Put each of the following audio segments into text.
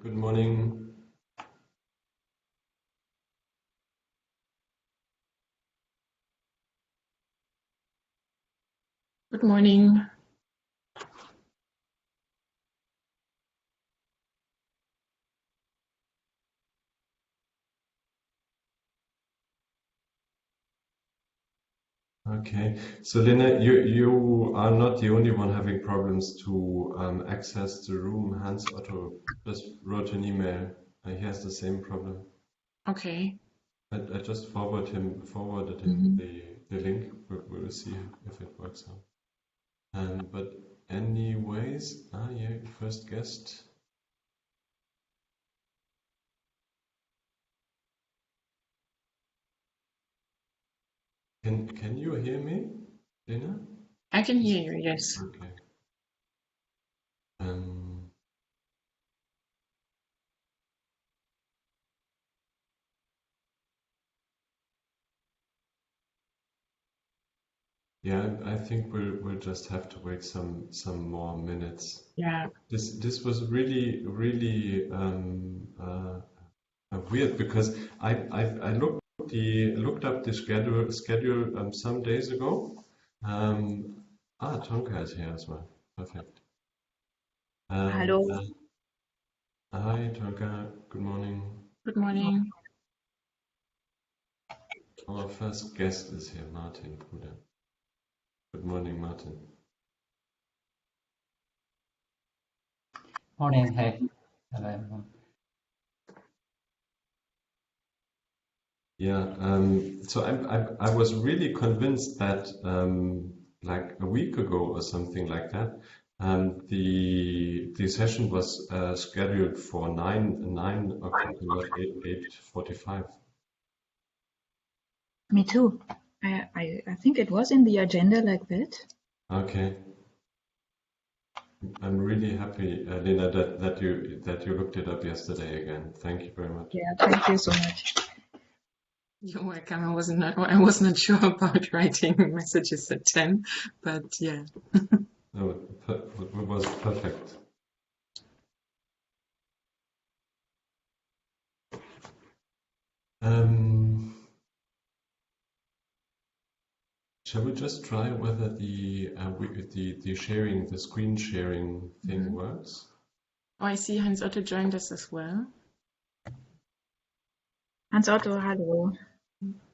Good morning. Good morning. Okay, so Lena, you are not the only one having problems to access the room. Hans Otto just wrote an email. He has the same problem. Okay. I just forwarded him the link. We will see if it works out. But anyways, yeah, first guest. Can you hear me, Lena? I can hear you, yes. Okay. Yeah, I think we'll just have to wait some more minutes. Yeah. This was really weird because I looked up the schedule some days ago. Tonka is here as well. Perfect. Hello. Hi Tonka. Good morning. Good morning. Our first guest is here, Martin Puder. Good morning, Martin. Morning. Hey. Hello, everyone. Yeah, so I was really convinced that like a week ago or something like that, the session was scheduled for 9 o'clock, not 8:45. Me too. I think it was in the agenda like that. Okay, I'm really happy, Lena, that you looked it up yesterday again. Thank you very much. Yeah, thank you so much. You're welcome. I was not sure about writing messages at 10, but yeah. No, it was perfect. Shall we just try whether the sharing, the screen sharing thing works? Oh, I see Hans Otto joined us as well. Hans Otto, hello.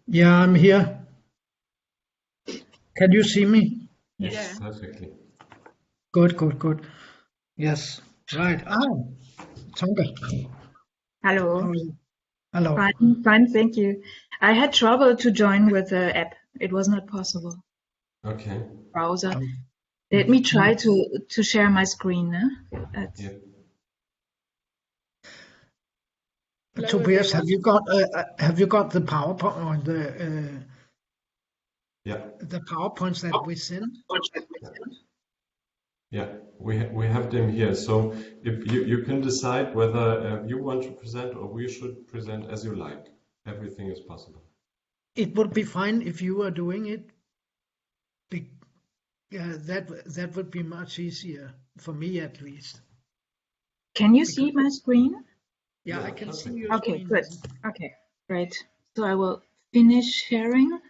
Yeah, I'm here. Can you see me? Yes, perfectly. Good. Yes, right. Tonka. Hello. How are you? Hello. Fine, thank you. I had trouble to join with the app. It was not possible. Okay. Browser. Let me try to share my screen. Yeah. Tobias, have you got the PowerPoint or the PowerPoints that we sent? Yeah, we have them here. So if you can decide whether you want to present or we should present as you like. Everything is possible. It would be fine if you were doing it. That would be much easier for me, at least. Can you see my screen? Yeah, I can see your Okay, screen. good. Okay, great. So I will finish sharing.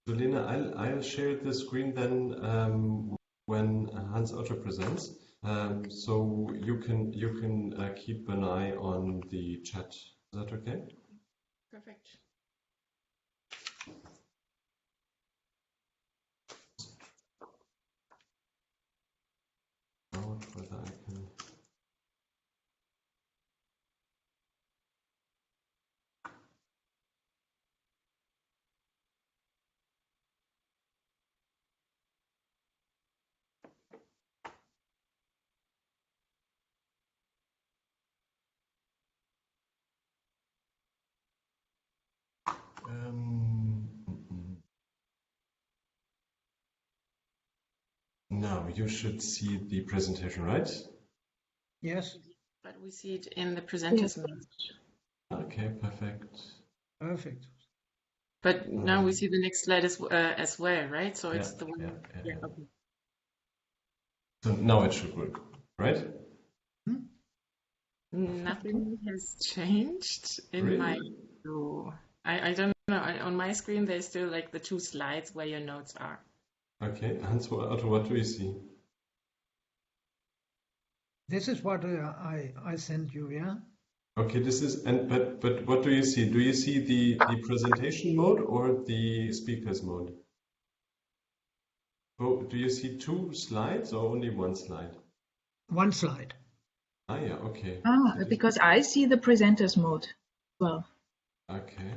So Lena, I'll share the screen then when Hans Otto presents. So you can keep an eye on the chat. Is that okay? Perfect. Whether I can. Now you should see the presentation, right? Yes. But we see it in the presenter's message. Okay, perfect. Perfect. But now we see the next slide as well, right? So it's the one. Yeah. Okay. So now it should work, right? Nothing has changed in Really? my view. I don't know. On my screen, there's still like the two slides where your notes are. Okay, Hans, Otto, what do you see? This is what I sent you, yeah? Okay, this is, but what do you see? Do you see the presentation mode or the speakers mode? Oh, do you see two slides or only one slide? One slide. Ah, yeah, okay. Because I see the presenters mode. Well, Okay,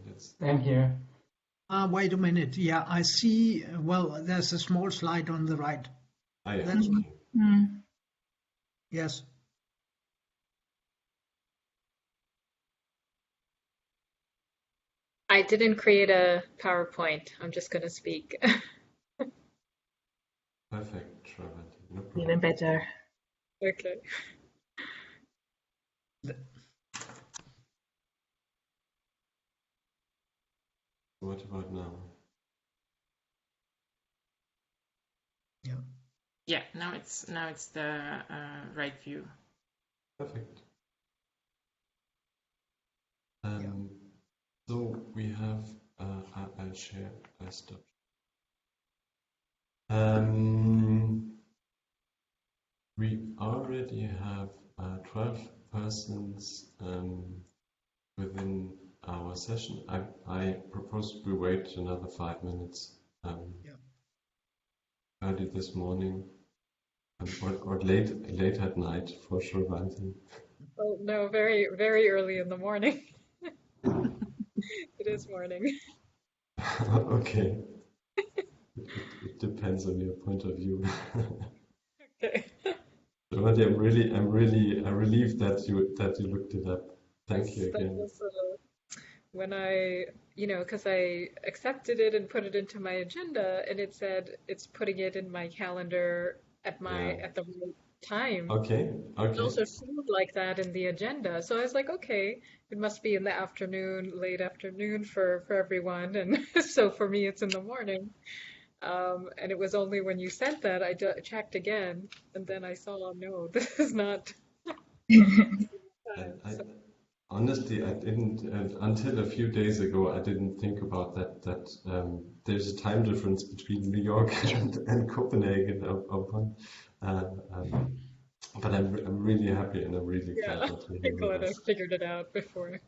let's. Same here. Wait a minute. Yeah, I see. Well, there's a small slide on the right. Ah, yeah, That's okay. Yes. I didn't create a PowerPoint. I'm just going to speak. Perfect, Trevor. No problem. even better. Okay. What about now? Yeah. Yeah, now it's the right view. Perfect. So we have, I'll share, I'll stop. We already have 12 persons within our session. I propose we wait another 5 minutes. Early this morning, or late at night for sure, Valentin. Oh, no, very, very early in the morning. It is morning. Okay. It depends on your point of view. Okay. But I'm really relieved that you looked it up. Thank you That again. was when I, because I accepted it and put it into my agenda, and it said it's putting it in my calendar at the right time. Okay. It also seemed like that in the agenda. So I was like, okay, it must be in the afternoon, late afternoon for everyone. And so for me, it's in the morning. And it was only when you sent that I checked again, and then I saw, no, this is not. Honestly, I didn't until a few days ago. I didn't think about that. There's a time difference between New York and Copenhagen. But I'm really happy and I'm really glad that you're here I'm with glad I us. figured it out before.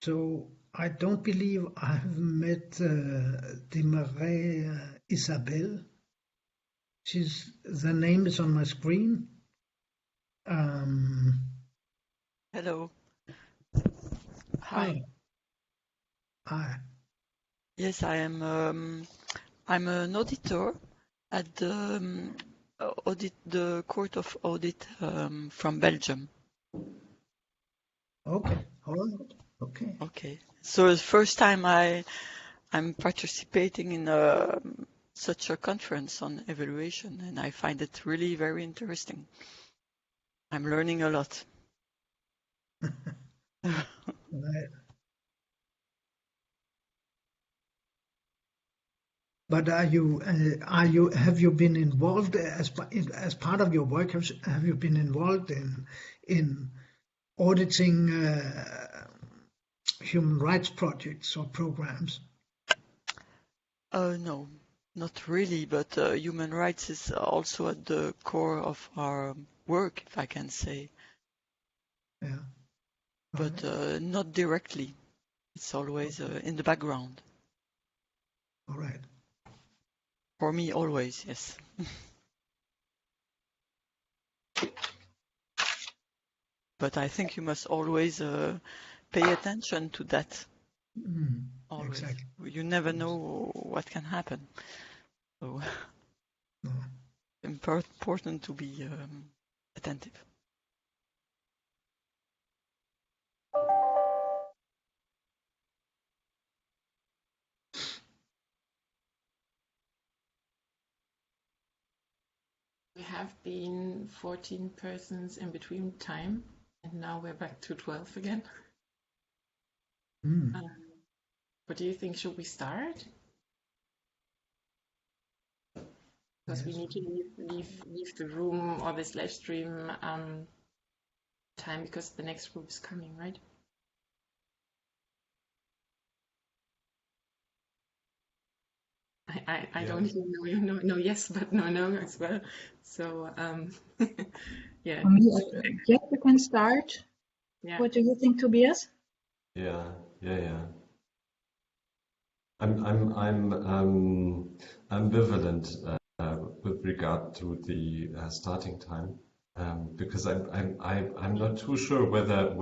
So I don't believe I've met Desmarais Isabelle. The name is on my screen. Hello. Hi. Hi. Yes, I am. I'm an auditor at the Court of Audit from Belgium. Okay. All right. Okay. Okay. So the first time I'm participating in such a conference on evaluation, and I find it really very interesting. I'm learning a lot. Right. But have you been involved as part of your work? Have you been involved in auditing human rights projects or programs? No, not really, but human rights is also at the core of our work, if I can say. Yeah. But not directly. It's always in the background. All right. For me, always, yes. But I think you must always pay attention to that. Always. Exactly. You never know what can happen. So No. important to be attentive. We have been 14 persons in between time, and now we're back to 12 again. Hmm. What do you think? Should we start? Because we Yes. need to leave the room or this live stream time because the next group is coming, right? I Yeah. don't hear no yes, but no as well. So yeah, For me, yes, we can start. yeah. What do you think, Tobias? Yeah. I'm ambivalent with regard to the starting time because I'm not too sure whether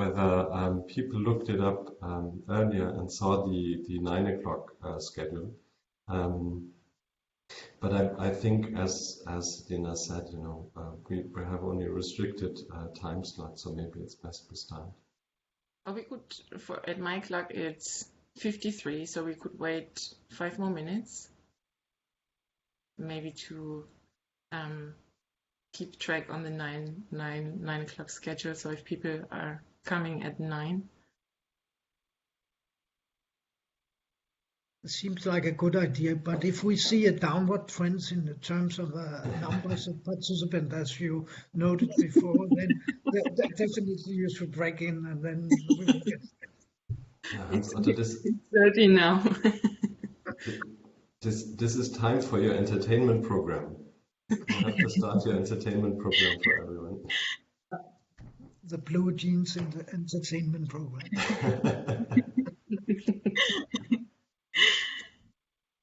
people looked it up earlier and saw the 9 o'clock schedule. But I think as Dina said, we have only a restricted time slot, so maybe it's best we start. Or we could, at my clock it's 53, so we could wait 5 more minutes, maybe to keep track on the 9 o'clock schedule. So if people are coming at 9. It seems like a good idea, but if we see a downward trend in the terms of numbers of participants, as you noted before, then definitely you should break in, and then we will get. Yeah, It's Hans-Otto, this 30 now. this is time for your entertainment program. You have to start your entertainment program for everyone. The blue jeans in the entertainment program.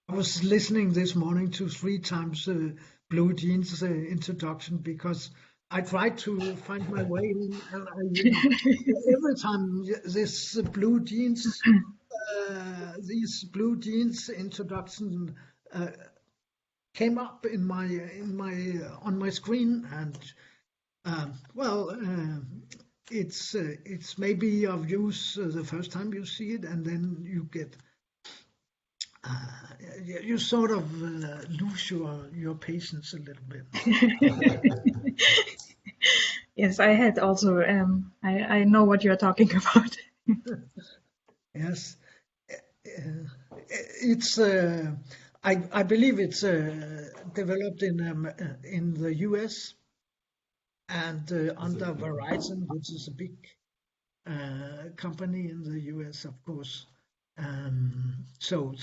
I was listening this morning to 3 times blue jeans introduction because I tried to find my way in, and every time this these blue jeans introduction came up in my on my screen, and it's maybe of use the first time you see it, and then you get you sort of lose your patience a little bit. Yes, I had also. I know what you're talking about. Yes, it's. I believe it's developed in the US and under Verizon, which is a big company in the US, of course. So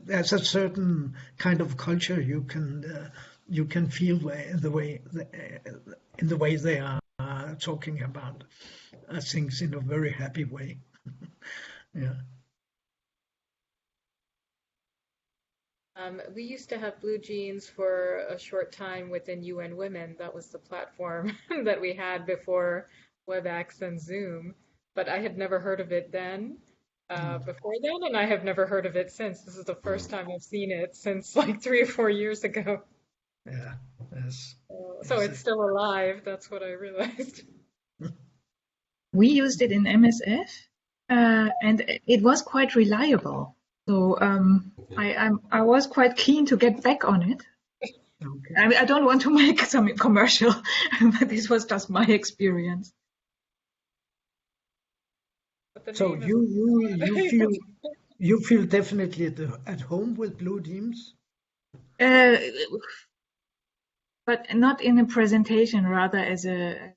there's a certain kind of culture you can feel in the way they are talking about things in a very happy way. Yeah. We used to have blue jeans for a short time within UN Women. That was the platform that we had before WebEx and Zoom. But I had never heard of it then, before then, and I have never heard of it since. This is the first time I've seen it since like 3 or 4 years ago. Yeah. Yes. So it's still alive. That's what I realized. We used it in MSF, and it was quite reliable. So I was quite keen to get back on it. Okay. I mean, I don't want to make some commercial, but this was just my experience. But the So name is you feel definitely at home with blue jeans? But not in a presentation, rather as a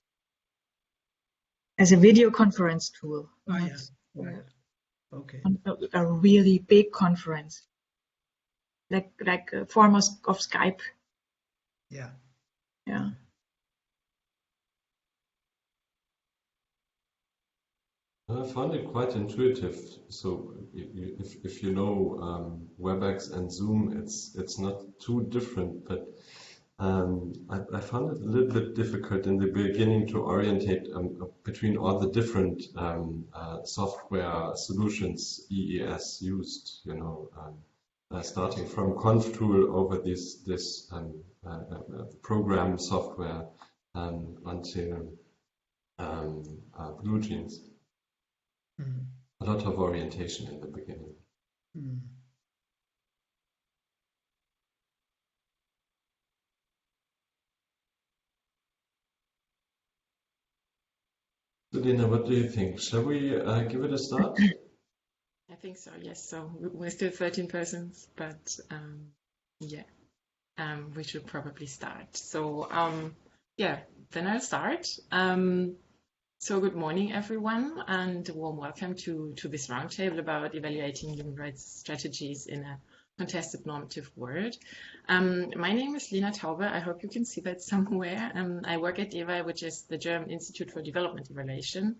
video conference tool. Oh, not, yes. Right. Okay. a really big conference, like a form of Skype. Yeah. Yeah. I found it quite intuitive. So if you know WebEx and Zoom, it's not too different, but I found it a little bit difficult in the beginning to orientate between all the different software solutions EES used. Starting from ConfTool over this program software until BlueJeans. A lot of orientation in the beginning. Lena, what do you think? Shall we give it a start? I think so, yes. So we're still 13 persons, but yeah, we should probably start. So yeah, then I'll start. So good morning, everyone, and a warm welcome to this roundtable about evaluating human rights strategies in a contested normative world. My name is Lena Taube. I hope you can see that somewhere. I work at DEWA, which is the German Institute for Development Evaluation,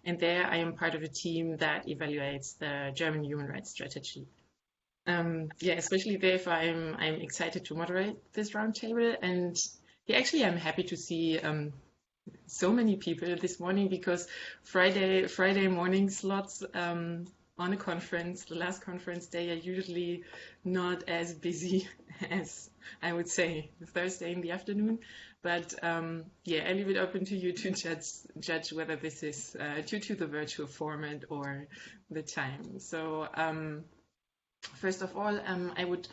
and there I am part of a team that evaluates the German human rights strategy. Yeah, especially therefore I'm excited to moderate this roundtable, and yeah, actually I'm happy to see so many people this morning because Friday morning slots on a conference, the last conference day, are usually not as busy as I would say Thursday in the afternoon. But yeah, I leave it open to you to judge whether this is due to the virtual format or the time. So first of all, I would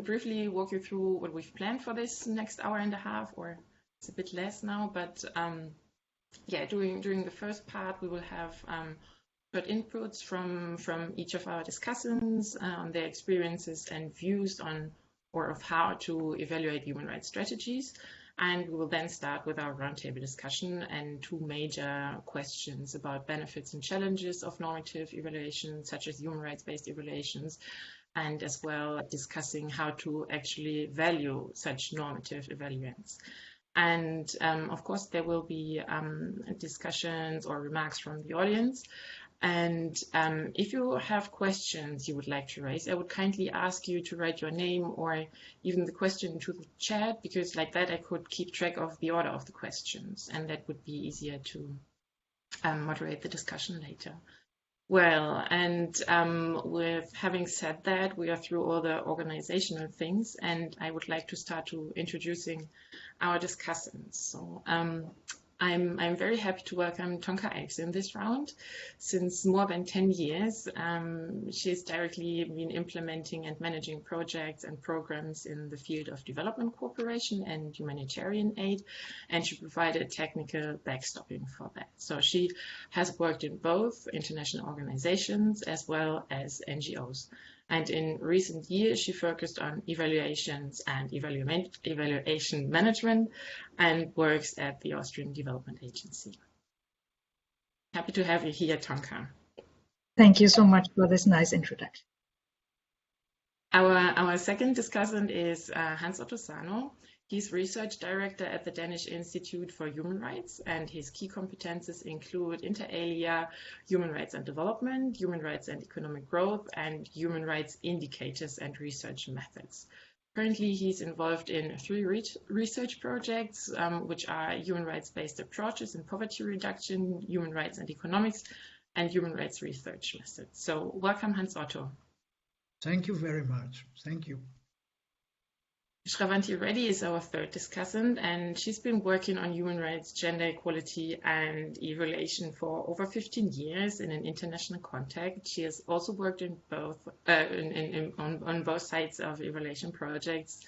briefly walk you through what we've planned for this next hour and a half, or it's a bit less now, but yeah, during the first part, we will have short inputs from each of our discussants on their experiences and views on or of how to evaluate human rights strategies. And we will then start with our roundtable discussion and two major questions about benefits and challenges of normative evaluation, such as human rights-based evaluations, and as well discussing how to actually value such normative evaluants. And of course, there will be discussions or remarks from the audience. And if you have questions you would like to raise, I would kindly ask you to write your name or even the question into the chat, because like that I could keep track of the order of the questions, and that would be easier to moderate the discussion later. Well, and with having said that, we are through all the organizational things, and I would like to start to introducing our discussants. So I'm very happy to welcome Tonka Ives in this round. Since more than 10 years, she has directly been implementing and managing projects and programs in the field of development cooperation and humanitarian aid, and she provided technical backstopping for that. So she has worked in both international organizations as well as NGOs. And in recent years, she focused on evaluations and evaluation management and works at the Austrian Development Agency. Happy to have you here, Tonka. Thank you so much for this nice introduction. Our second discussant is Hans Otto Sano. He's research director at the Danish Institute for Human Rights, and his key competences include inter alia, human rights and development, human rights and economic growth, and human rights indicators and research methods. Currently, he's involved in 3 research projects, which are human rights-based approaches in poverty reduction, human rights and economics, and human rights research methods. So welcome, Hans Otto. Thank you very much. Thank you. Shravanti Reddy is our third discussant, and she's been working on human rights, gender equality, and evaluation for over 15 years in an international context. She has also worked in both on both sides of evaluation projects,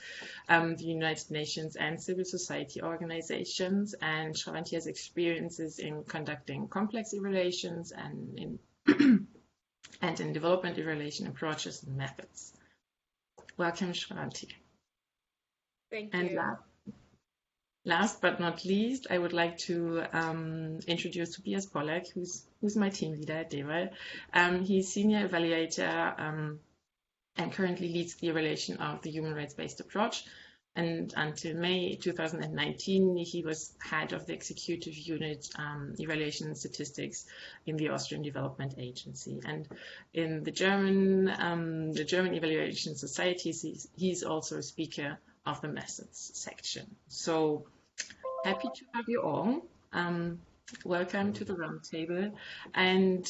the United Nations and civil society organizations. And Shravanti has experiences in conducting complex evaluations and in and in development evaluation approaches and methods. Welcome, Shravanti. Thank And you. last but not least, I would like to introduce Tobias Pollack, who's my team leader at DEWA. He's senior evaluator and currently leads the evaluation of the human rights-based approach. And until May 2019, he was head of the executive unit evaluation and statistics in the Austrian Development Agency. And in the German Evaluation Society, he's also a speaker of the methods section. So happy to have you all. Welcome to the roundtable. And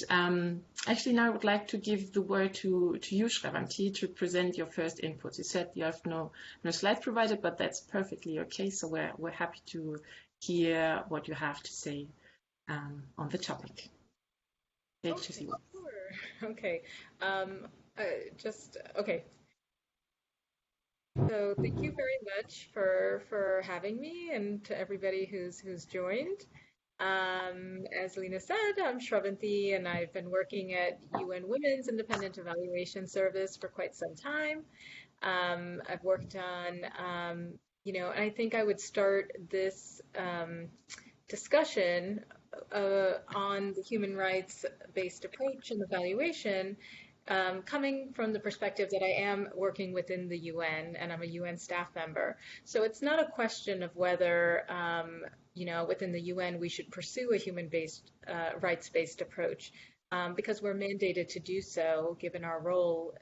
actually now I would like to give the word to you, Shravanti, to present your first inputs. You said you have no slides provided, but that's perfectly okay. So we're happy to hear what you have to say on the topic. Great to see you. Sure. Okay. Okay. So thank you very much for having me, and to everybody who's joined. As Lena said, I'm Shravanti, and I've been working at UN Women's Independent Evaluation Service for quite some time. I've worked on, and I think I would start this discussion on the human rights-based approach and evaluation coming from the perspective that I am working within the UN and I'm a UN staff member. So it's not a question of whether, within the UN we should pursue a human-based, rights-based approach. Because we're mandated to do so, given our role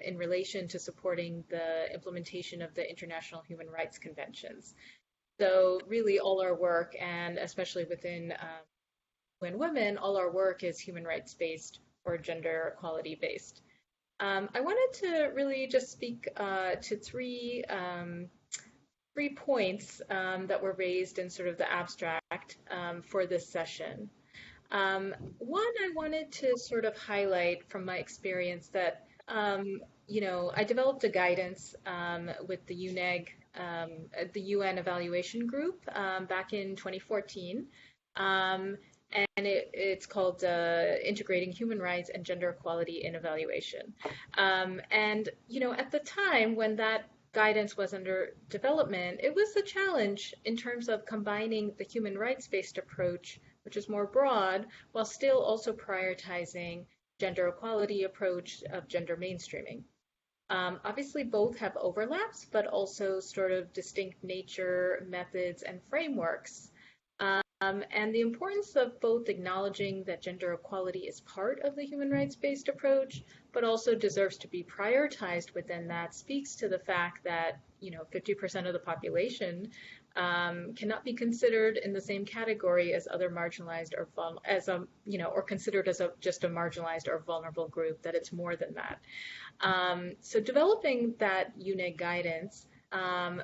in relation to supporting the implementation of the International Human Rights Conventions. So really all our work, and especially within UN Women, all our work is human rights based or gender equality based. I wanted to really just speak to three points that were raised in sort of the abstract for this session. One, I wanted to sort of highlight from my experience that, I developed a guidance with the UNEG, the UN Evaluation Group, back in 2014. And it's called Integrating Human Rights and Gender Equality in Evaluation. At the time when that guidance was under development, it was a challenge in terms of combining the human rights-based approach, which is more broad, while still also prioritizing gender equality approach of gender mainstreaming. Obviously, both have overlaps, but also sort of distinct nature, methods, and frameworks. And the importance of both acknowledging that gender equality is part of the human rights-based approach, but also deserves to be prioritized within that, speaks to the fact that 50% of the population cannot be considered in the same category as other marginalized or or considered as just a marginalized or vulnerable group. That it's more than that. So developing that UNEG guidance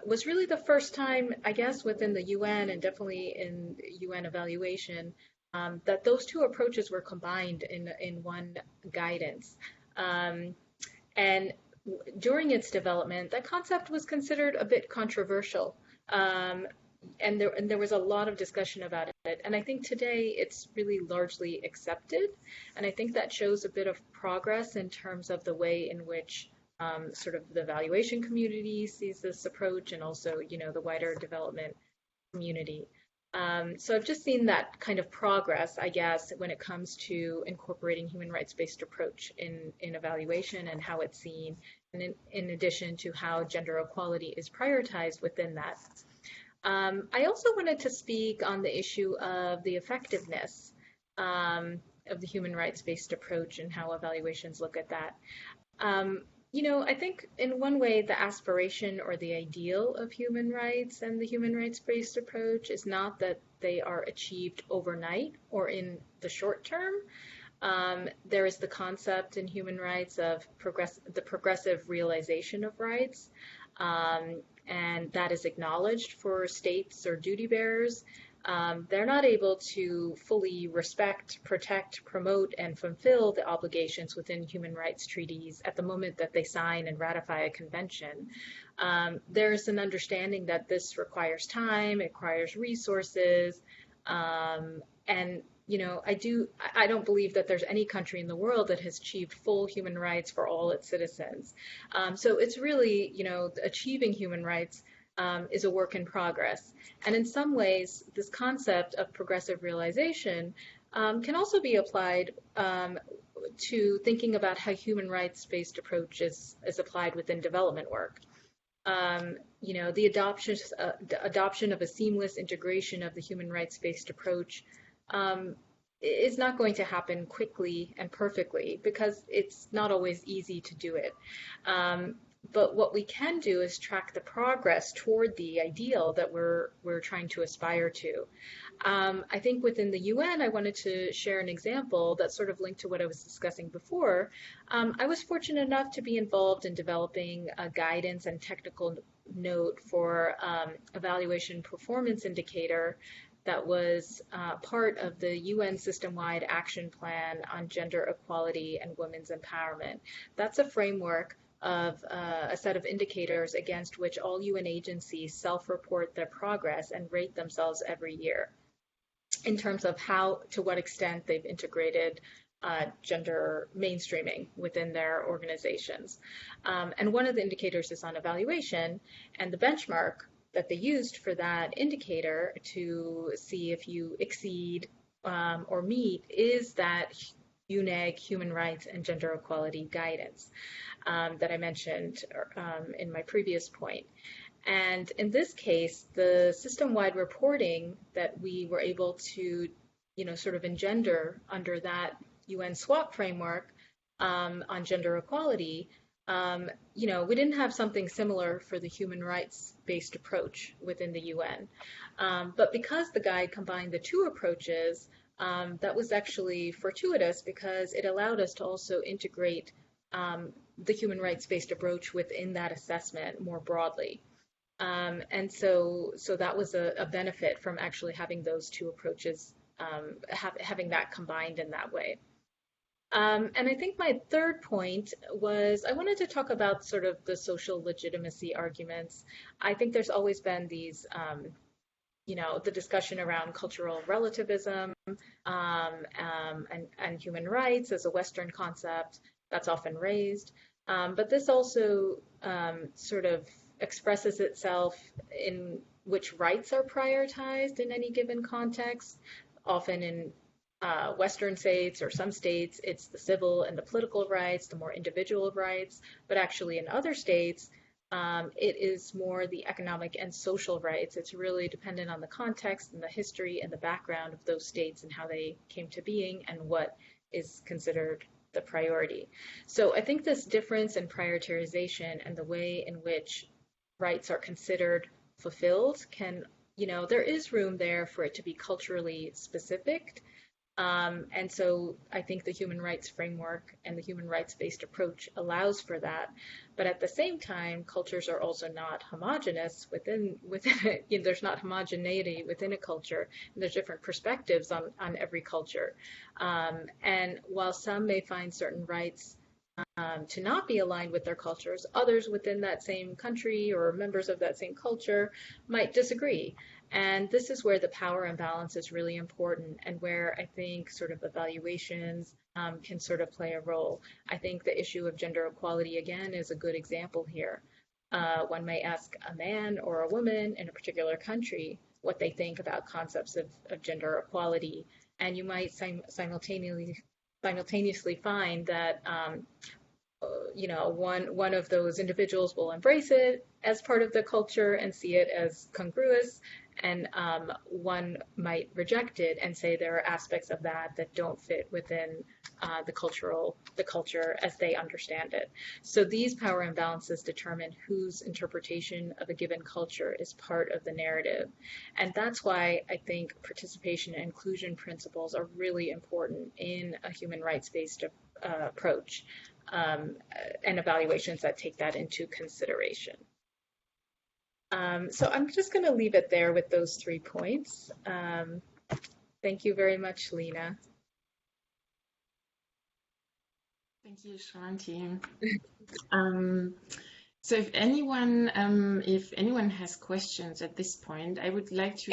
was really the first time, I guess, within the UN and definitely in UN evaluation, that those two approaches were combined in one guidance. And during its development, that concept was considered a bit controversial. And there was a lot of discussion about it. And I think today it's really largely accepted. And I think that shows a bit of progress in terms of the way in which sort of the evaluation community sees this approach, and also, the wider development community. So I've just seen that kind of progress, I guess, when it comes to incorporating human rights-based approach in evaluation and how it's seen, and in addition to how gender equality is prioritized within that. I also wanted to speak on the issue of the effectiveness of the human rights-based approach and how evaluations look at that. I think in one way the aspiration or the ideal of human rights and the human rights-based approach is not that they are achieved overnight or in the short term. There is the concept in human rights of the progressive realization of rights, and that is acknowledged for states or duty bearers. They're not able to fully respect, protect, promote, and fulfill the obligations within human rights treaties at the moment that they sign and ratify a convention. There's an understanding that this requires time, it requires resources, and I don't believe that there's any country in the world that has achieved full human rights for all its citizens. So it's really, achieving human rights is a work in progress. And in some ways, this concept of progressive realization can also be applied to thinking about how human rights-based approach is applied within development work. The adoption of a seamless integration of the human rights-based approach is not going to happen quickly and perfectly, because it's not always easy to do it. But what we can do is track the progress toward the ideal that we're trying to aspire to. I think within the UN, I wanted to share an example that's sort of linked to what I was discussing before. I was fortunate enough to be involved in developing a guidance and technical note for evaluation performance indicator that was part of the UN system-wide action plan on gender equality and women's empowerment. That's a framework of a set of indicators against which all UN agencies self-report their progress and rate themselves every year. in terms of to what extent they've integrated gender mainstreaming within their organizations. And one of the indicators is on evaluation, and the benchmark that they used for that indicator to see if you exceed or meet is that UNEG, human rights and gender equality guidance that I mentioned in my previous point. And in this case, the system-wide reporting that we were able to, sort of engender under that UN SWAP framework on gender equality, we didn't have something similar for the human rights-based approach within the UN. But because the guide combined the two approaches, that was actually fortuitous because it allowed us to also integrate the human rights-based approach within that assessment more broadly. And so that was a benefit from actually having those two approaches, having that combined in that way. And I think my third point was I wanted to talk about sort of the social legitimacy arguments. I think there's always been these, the discussion around cultural relativism and human rights as a Western concept that's often raised. But this also sort of expresses itself in which rights are prioritized in any given context. Often in Western states or some states, it's the civil and the political rights, the more individual rights, but actually in other states, it is more the economic and social rights. It's really dependent on the context and the history and the background of those states and how they came to being and what is considered the priority. So I think this difference in prioritization and the way in which rights are considered fulfilled there is room there for it to be culturally specific. And so I think the human rights framework and the human rights-based approach allows for that. But at the same time, cultures are also not homogenous within it. There's not homogeneity within a culture, and there's different perspectives on every culture. And while some may find certain rights to not be aligned with their cultures, others within that same country or members of that same culture might disagree. And this is where the power imbalance is really important and where I think sort of evaluations can sort of play a role. I think the issue of gender equality, again, is a good example here. One may ask a man or a woman in a particular country what they think about concepts of gender equality, and you might simultaneously find that one of those individuals will embrace it as part of the culture and see it as congruous, and one might reject it and say there are aspects of that don't fit within the culture as they understand it. So these power imbalances determine whose interpretation of a given culture is part of the narrative. And that's why I think participation and inclusion principles are really important in a human rights-based approach and evaluations that take that into consideration. So I'm just going to leave it there with those 3 points. Thank you very much, Lena. Thank you, Shravanti. So if anyone has questions at this point, I would like to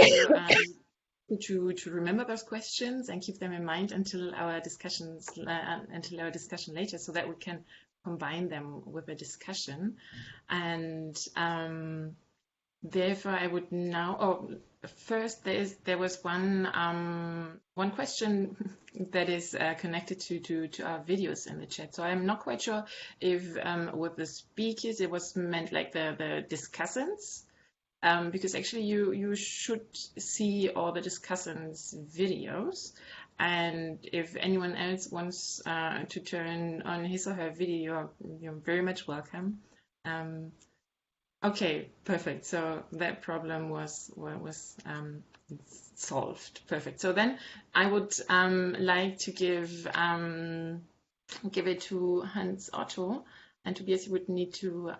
remember those questions and keep them in mind until our discussion later, so that we can combine them with a discussion. And therefore, I would now. First, there was one question that is connected to our videos in the chat. So I'm not quite sure if with the speakers it was meant like the discussants, because actually you should see all the discussants' videos. And if anyone else wants to turn on his or her video, you're very much welcome. Okay, perfect. So that problem was solved. Perfect. So then I would like to give it to Hans Otto, and Tobias, you would need to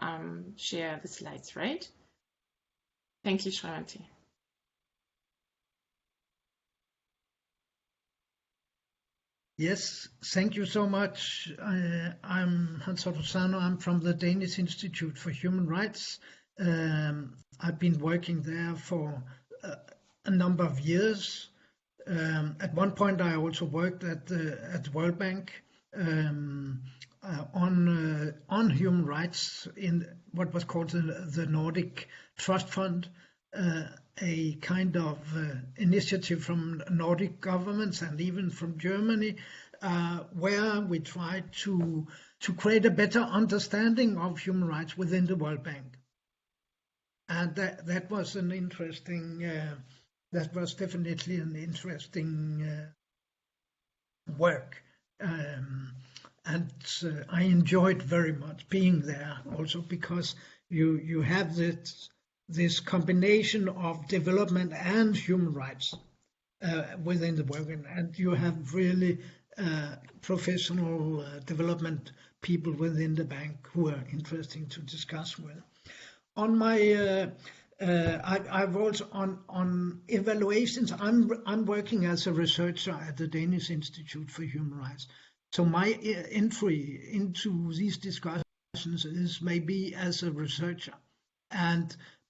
share the slides, right? Thank you, Shravanti. Yes, thank you so much. I'm Hans Otto Sano. I'm from the Danish Institute for Human Rights. I've been working there for a number of years. At one point, I also worked at the World Bank on human rights in what was called the Nordic Trust Fund, a kind of initiative from Nordic governments and even from Germany, where we tried to create a better understanding of human rights within the World Bank. And that was an interesting, that was definitely an interesting work. And I enjoyed very much being there also because you have this combination of development and human rights within the work, and you have really professional development people within the bank who are interesting to discuss with. On my I've also on evaluations. I'm working as a researcher at the Danish Institute for Human Rights. So my entry into these discussions is maybe as a researcher,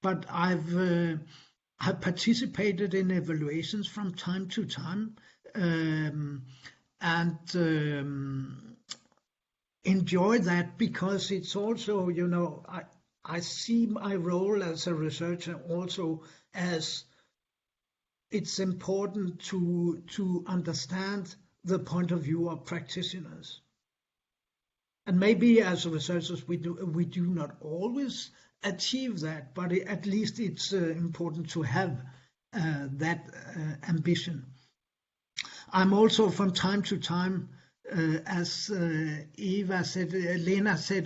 but I've participated in evaluations from time to time, and enjoy that because it's also, I see my role as a researcher also as it's important to understand the point of view of practitioners. And maybe as researchers we do not always achieve that, but at least it's important to have that ambition. I'm also from time to time, as Lena said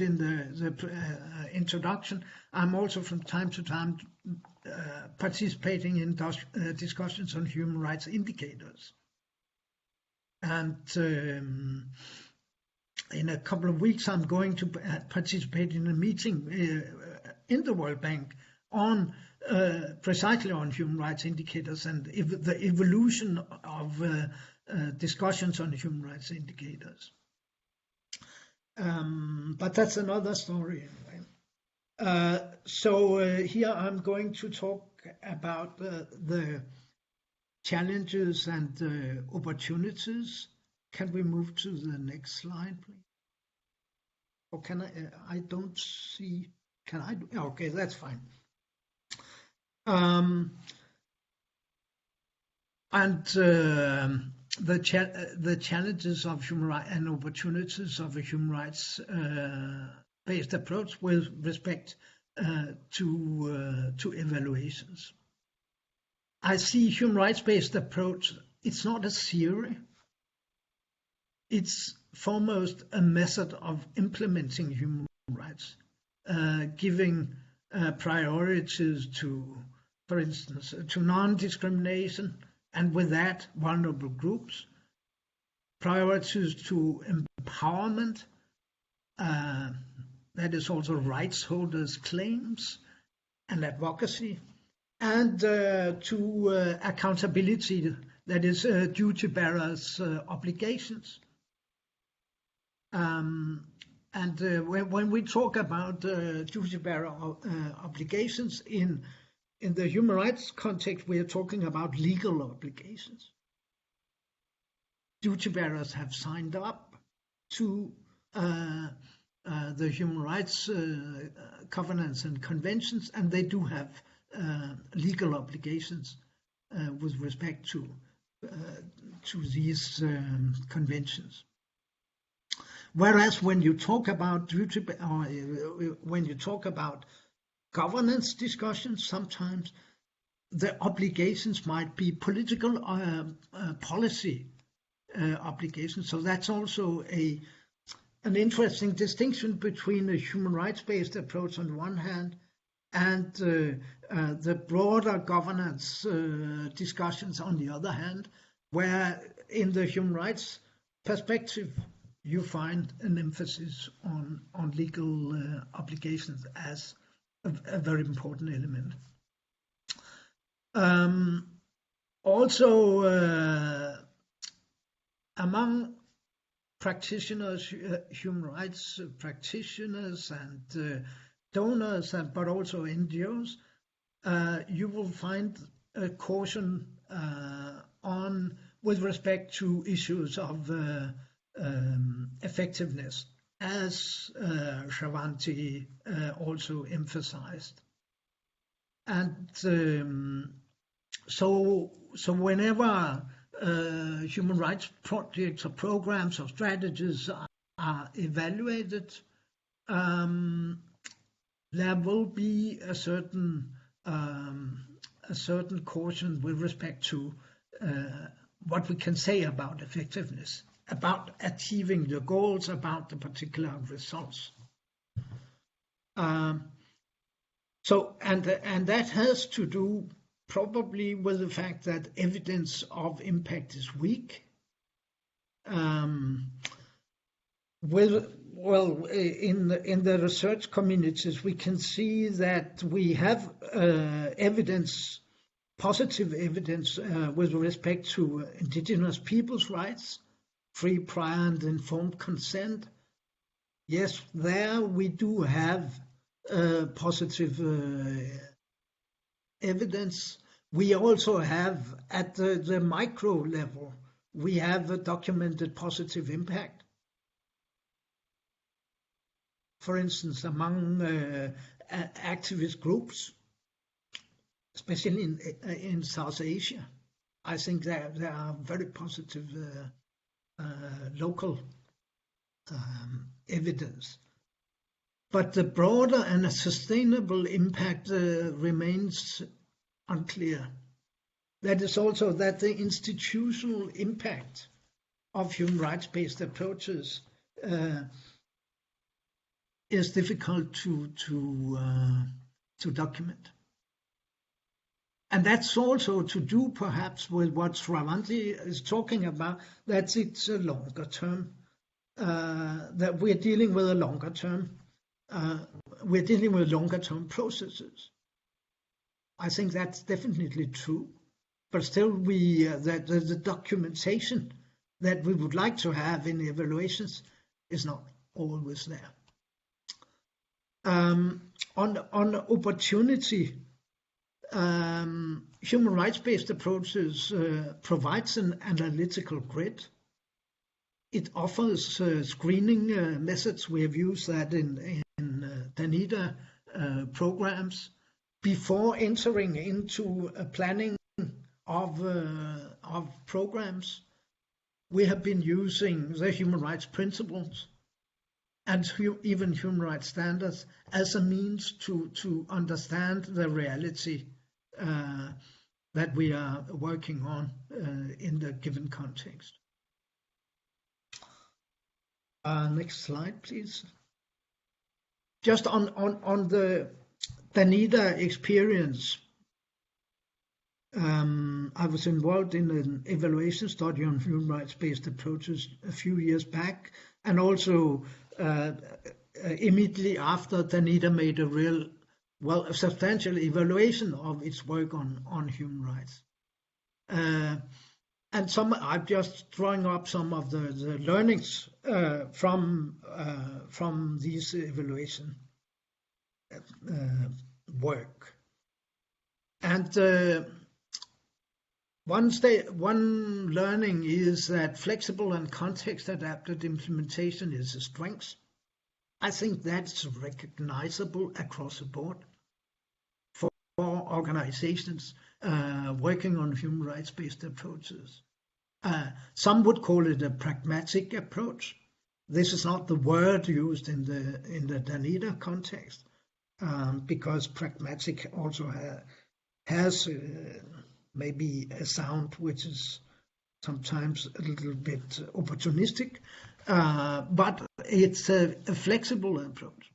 in the introduction, I'm also from time to time participating in discussions on human rights indicators. And in a couple of weeks, I'm going to participate in a meeting in the World Bank on precisely on human rights indicators and the evolution of discussions on human rights indicators. But that's another story anyway. So here I'm going to talk about the challenges and opportunities. Can we move to the next slide, please? Or can I don't see, can I? Okay, that's fine. The challenges of human rights and opportunities of a human rights based approach with respect to evaluations. I see human rights based approach, it's not a theory. It's foremost a method of implementing human rights, giving priorities to, for instance, to non-discrimination, and with that, vulnerable groups, priorities to empowerment, that is also rights holders' claims and advocacy, and to accountability, that is duty bearers' obligations. And when we talk about duty bearer obligations in the human rights context, we are talking about legal obligations. Duty bearers have signed up to the human rights covenants and conventions, and they do have legal obligations with respect to these conventions. Whereas when you talk about when you talk about governance discussions, sometimes the obligations might be political policy obligations. So that's also an interesting distinction between a human rights-based approach on the one hand and the broader governance discussions on the other hand, where in the human rights perspective you find an emphasis on legal obligations as a very important element. Also, among practitioners, human rights practitioners and donors, but also NGOs, you will find a caution on with respect to issues of effectiveness, as Shravanti also emphasized. And so whenever human rights projects or programs or strategies are evaluated, there will be a certain caution with respect to what we can say about effectiveness, about achieving the goals, about the particular results. So that has to do probably with the fact that evidence of impact is weak. In the research communities, we can see that we have evidence, positive evidence, with respect to indigenous peoples' rights, free, prior, and informed consent. Yes, there we do have positive evidence. We also have, at the micro level, we have a documented positive impact. For instance, among activist groups, especially in South Asia, I think there are very positive local evidence. But the broader and sustainable impact remains unclear. That is also that the institutional impact of human rights-based approaches is difficult to document. And that's also to do perhaps with what Shravanti is talking about, that it's a longer term, that we're dealing with a longer term, we're dealing with longer term processes. I think that's definitely true, but still that the documentation that we would like to have in evaluations is not always there. On opportunity, human rights-based approaches provides an analytical grid. It offers screening methods. We have used that in Danida programs before entering into planning of programs. We have been using the human rights principles and even human rights standards as a means to understand the reality that we are working on in the given context. Next slide, please. Just on the Danida experience, I was involved in an evaluation study on human rights-based approaches a few years back, and also immediately after Danida made a substantial evaluation of its work on human rights. And I'm just drawing up some of the learnings from these evaluation work. And one learning is that flexible and context-adapted implementation is a strength. I think that's recognizable across the board for organizations working on human rights-based approaches. Some would call it a pragmatic approach. This is not the word used in the Danida context, because pragmatic also has maybe a sound which is sometimes a little bit opportunistic, but it's a flexible approach.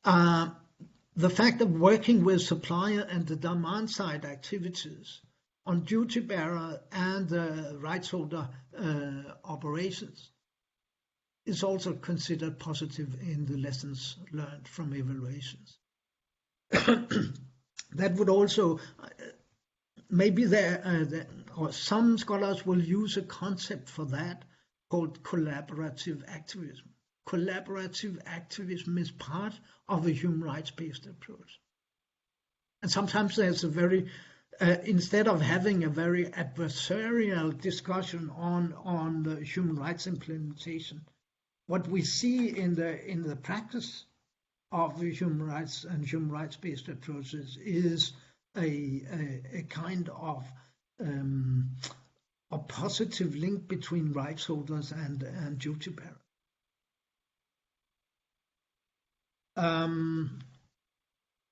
The fact of working with supplier and the demand side activities on duty bearer and rights holder operations is also considered positive in the lessons learned from evaluations. That would also, maybe or some scholars will use a concept for that called collaborative activism. Collaborative activism is part of a human rights-based approach. And sometimes there's a very instead of having a very adversarial discussion on the human rights implementation, what we see in the practice of human rights and human rights-based approaches is a kind of a positive link between rights holders and duty bearers.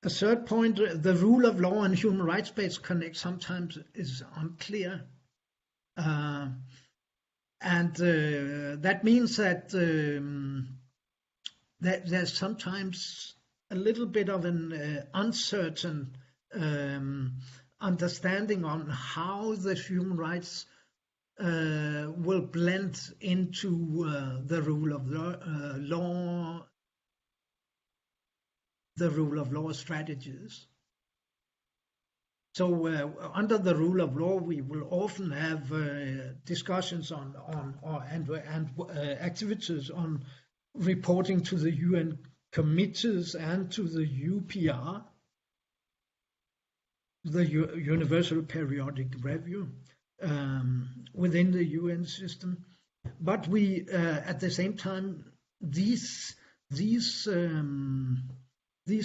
A third point, the rule of law and human rights-based connect sometimes is unclear. And that means that there's sometimes a little bit of an uncertain understanding on how the human rights will blend into the rule of law, the rule of law strategies. So under the rule of law, we will often have discussions on activities on reporting to the UN committees and to the UPR, the Universal Periodic Review, within the UN system. But we, at the same time, these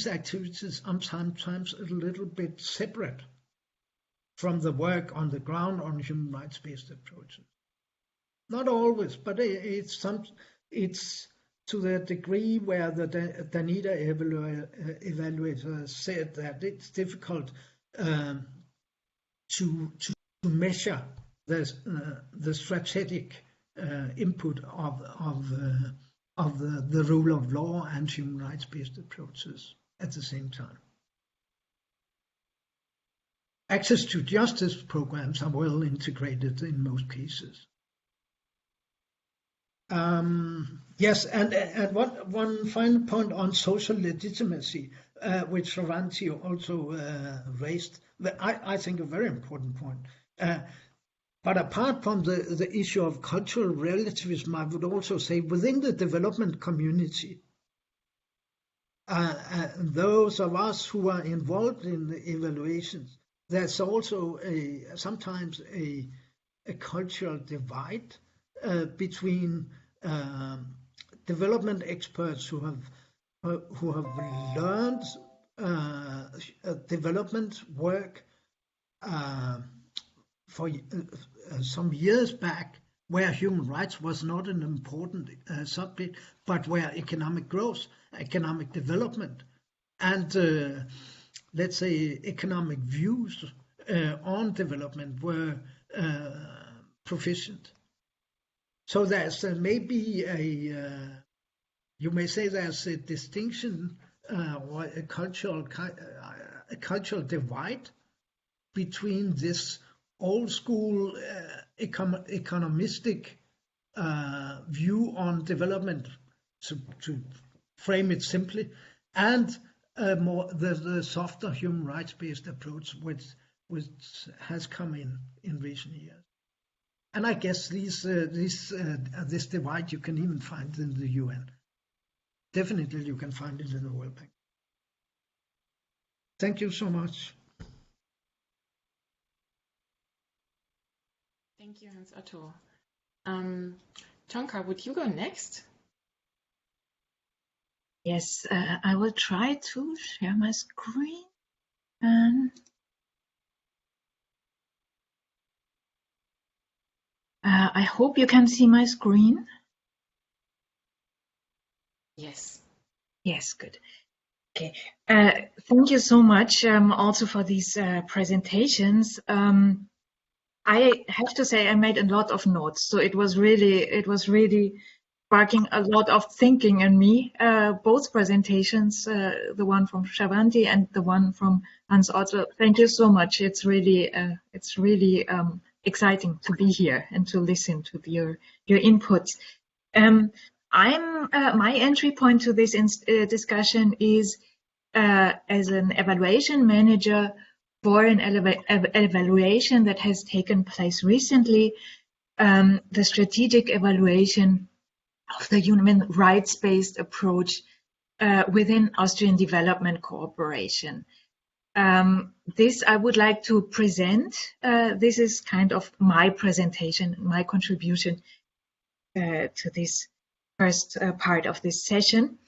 activities are sometimes a little bit separate from the work on the ground on human rights-based approaches. Not always, but it's to the degree where the Danida evaluator said that it's difficult to measure the strategic input of the rule of law and human rights-based approaches at the same time. Access to justice programs are well integrated in most cases. Yes, and one final point on social legitimacy, which Shravanti also raised, I think a very important point. But apart from the issue of cultural relativism, I would also say within the development community, those of us who are involved in the evaluations, there's also sometimes a cultural divide between development experts who have learned development work for some years back, where human rights was not an important subject, but where economic growth, economic development, and let's say economic views on development were proficient. So there's maybe you may say there's a distinction or a cultural divide between this old school economistic view on development, to frame it simply, and more the softer human rights-based approach which has come in recent years. And I guess this divide you can even find in the UN. Definitely you can find it in the World Bank. Thank you so much. Thank you, Hans Otto. Tonka, would you go next? Yes, I will try to share my screen. And I hope you can see my screen. Yes. Yes, good. Okay. Thank you so much also for these presentations. I have to say I made a lot of notes, so it was really sparking a lot of thinking in me. Both presentations, the one from Shravanti and the one from Hans Otto. Thank you so much. It's really exciting to be here and to listen to your inputs. My entry point to this discussion is as an evaluation manager for an evaluation that has taken place recently, the strategic evaluation of the human rights-based approach within Austrian Development Cooperation. This I would like to present. This is kind of my presentation, my contribution to this first part of this session.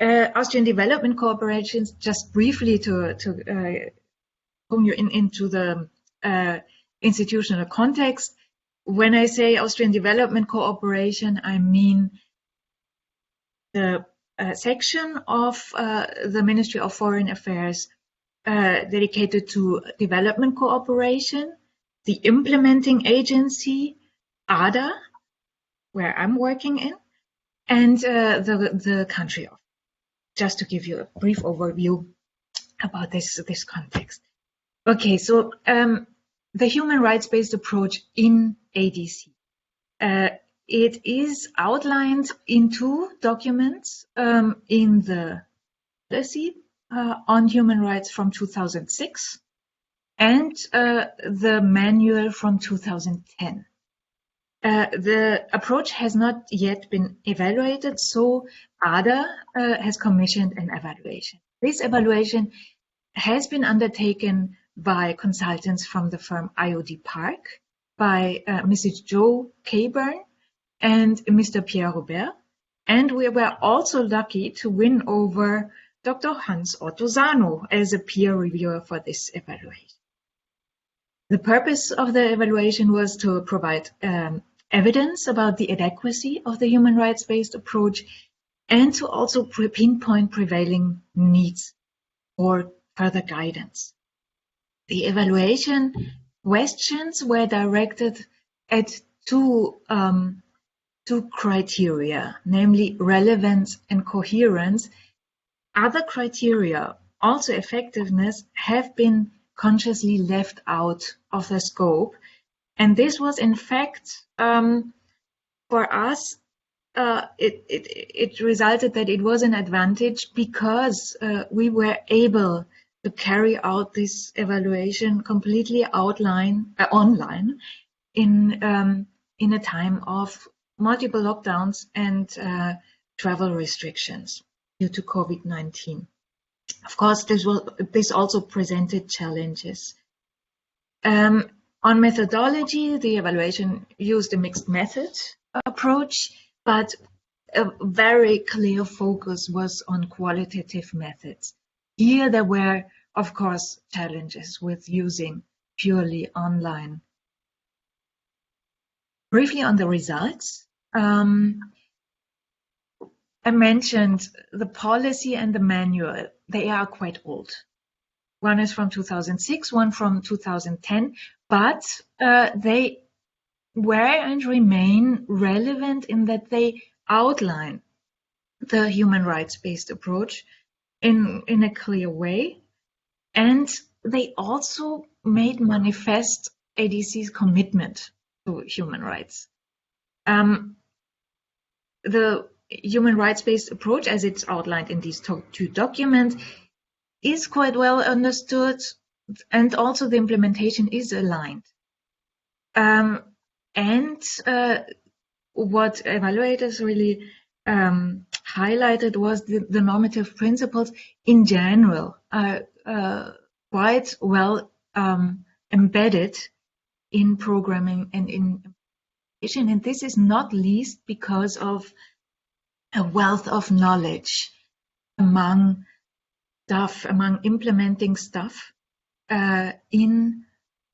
Austrian Development Cooperation, just briefly to bring you into the institutional context. When I say Austrian Development Cooperation, I mean the section of the Ministry of Foreign Affairs dedicated to development cooperation, the implementing agency, ADA, where I'm working in, and the country office. Just to give you a brief overview about this context. Okay, so the human rights-based approach in ADC. It is outlined in two documents in the policy on human rights from 2006 and the manual from 2010. The approach has not yet been evaluated, so ADA has commissioned an evaluation. This evaluation has been undertaken by consultants from the firm IOD Park, by Mrs. Jo Caburn and Mr. Pierre Robert, and we were also lucky to win over Dr. Hans Otto Sano as a peer reviewer for this evaluation. The purpose of the evaluation was to provide evidence about the adequacy of the human rights-based approach and to also pinpoint prevailing needs or further guidance. The evaluation questions were directed at two criteria, namely relevance and coherence. Other criteria, also effectiveness, have been consciously left out of the scope. And this was, in fact, for us, it resulted that it was an advantage because we were able to carry out this evaluation completely online in a time of multiple lockdowns and travel restrictions due to COVID-19. Of course, this also presented challenges. On methodology, the evaluation used a mixed method approach, but a very clear focus was on qualitative methods. Here there were, of course, challenges with using purely online. Briefly on the results, I mentioned the policy and the manual. They are quite old. One is from 2006, one from 2010, but they were and remain relevant in that they outline the human rights-based approach in a clear way, and they also made manifest ADC's commitment to human rights. The human rights-based approach, as it's outlined in these two documents, is quite well understood, and also the implementation is aligned. And what evaluators really highlighted was the normative principles in general are quite well embedded in programming and in implementation, and this is not least because of a wealth of knowledge among implementing staff in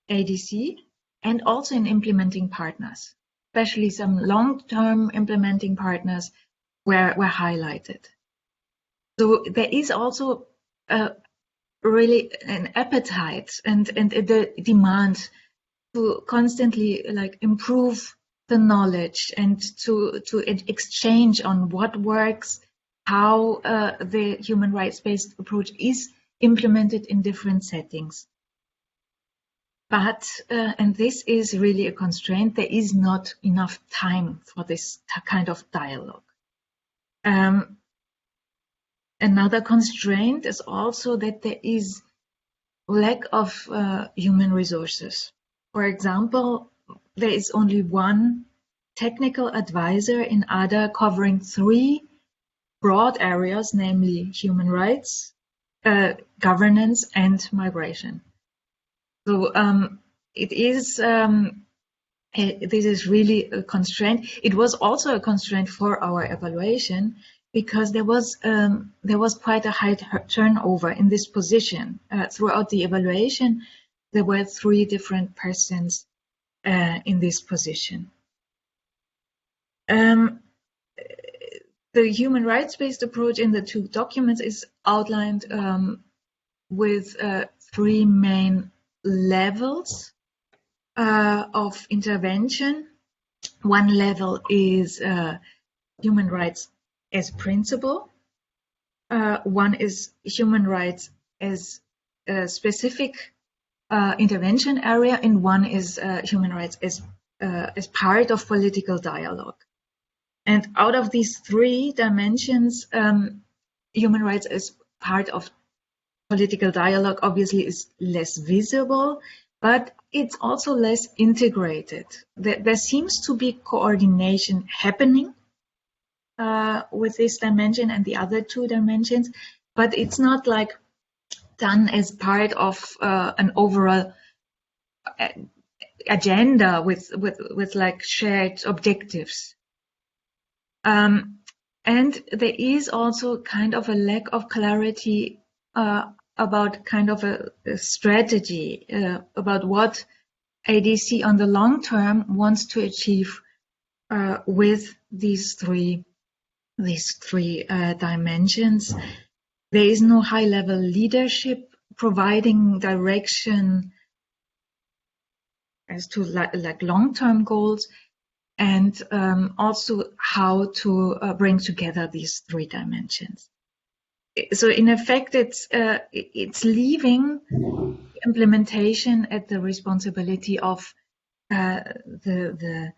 ADC and also in implementing partners, especially some long-term implementing partners were highlighted. So there is also really an appetite and the demand to constantly improve the knowledge and to exchange on what works, how the human rights-based approach is implemented in different settings. But, and this is really a constraint, there is not enough time for this kind of dialogue. Another constraint is also that there is lack of human resources. For example, there is only one technical advisor in ADA covering 3 broad areas, namely human rights, governance and migration. So it is this is really a constraint. It was also a constraint for our evaluation because there was quite a high turnover in this position. Throughout the evaluation, there were 3 different persons in this position. The human rights-based approach in the 2 documents is outlined with 3 main levels of intervention. One level is human rights as principle. One is human rights as a specific intervention area, and one is human rights as part of political dialogue. And out of these 3 dimensions, human rights as part of political dialogue obviously is less visible, but it's also less integrated. There seems to be coordination happening with this dimension and the other 2 dimensions, but it's not like done as part of an overall agenda with like shared objectives. And there is also kind of a lack of clarity about kind of a strategy about what ADC on the long term wants to achieve with these three dimensions. There is no high-level leadership providing direction as to like long-term goals, and also how to bring together these 3 dimensions. So in effect, it's leaving implementation at the responsibility of the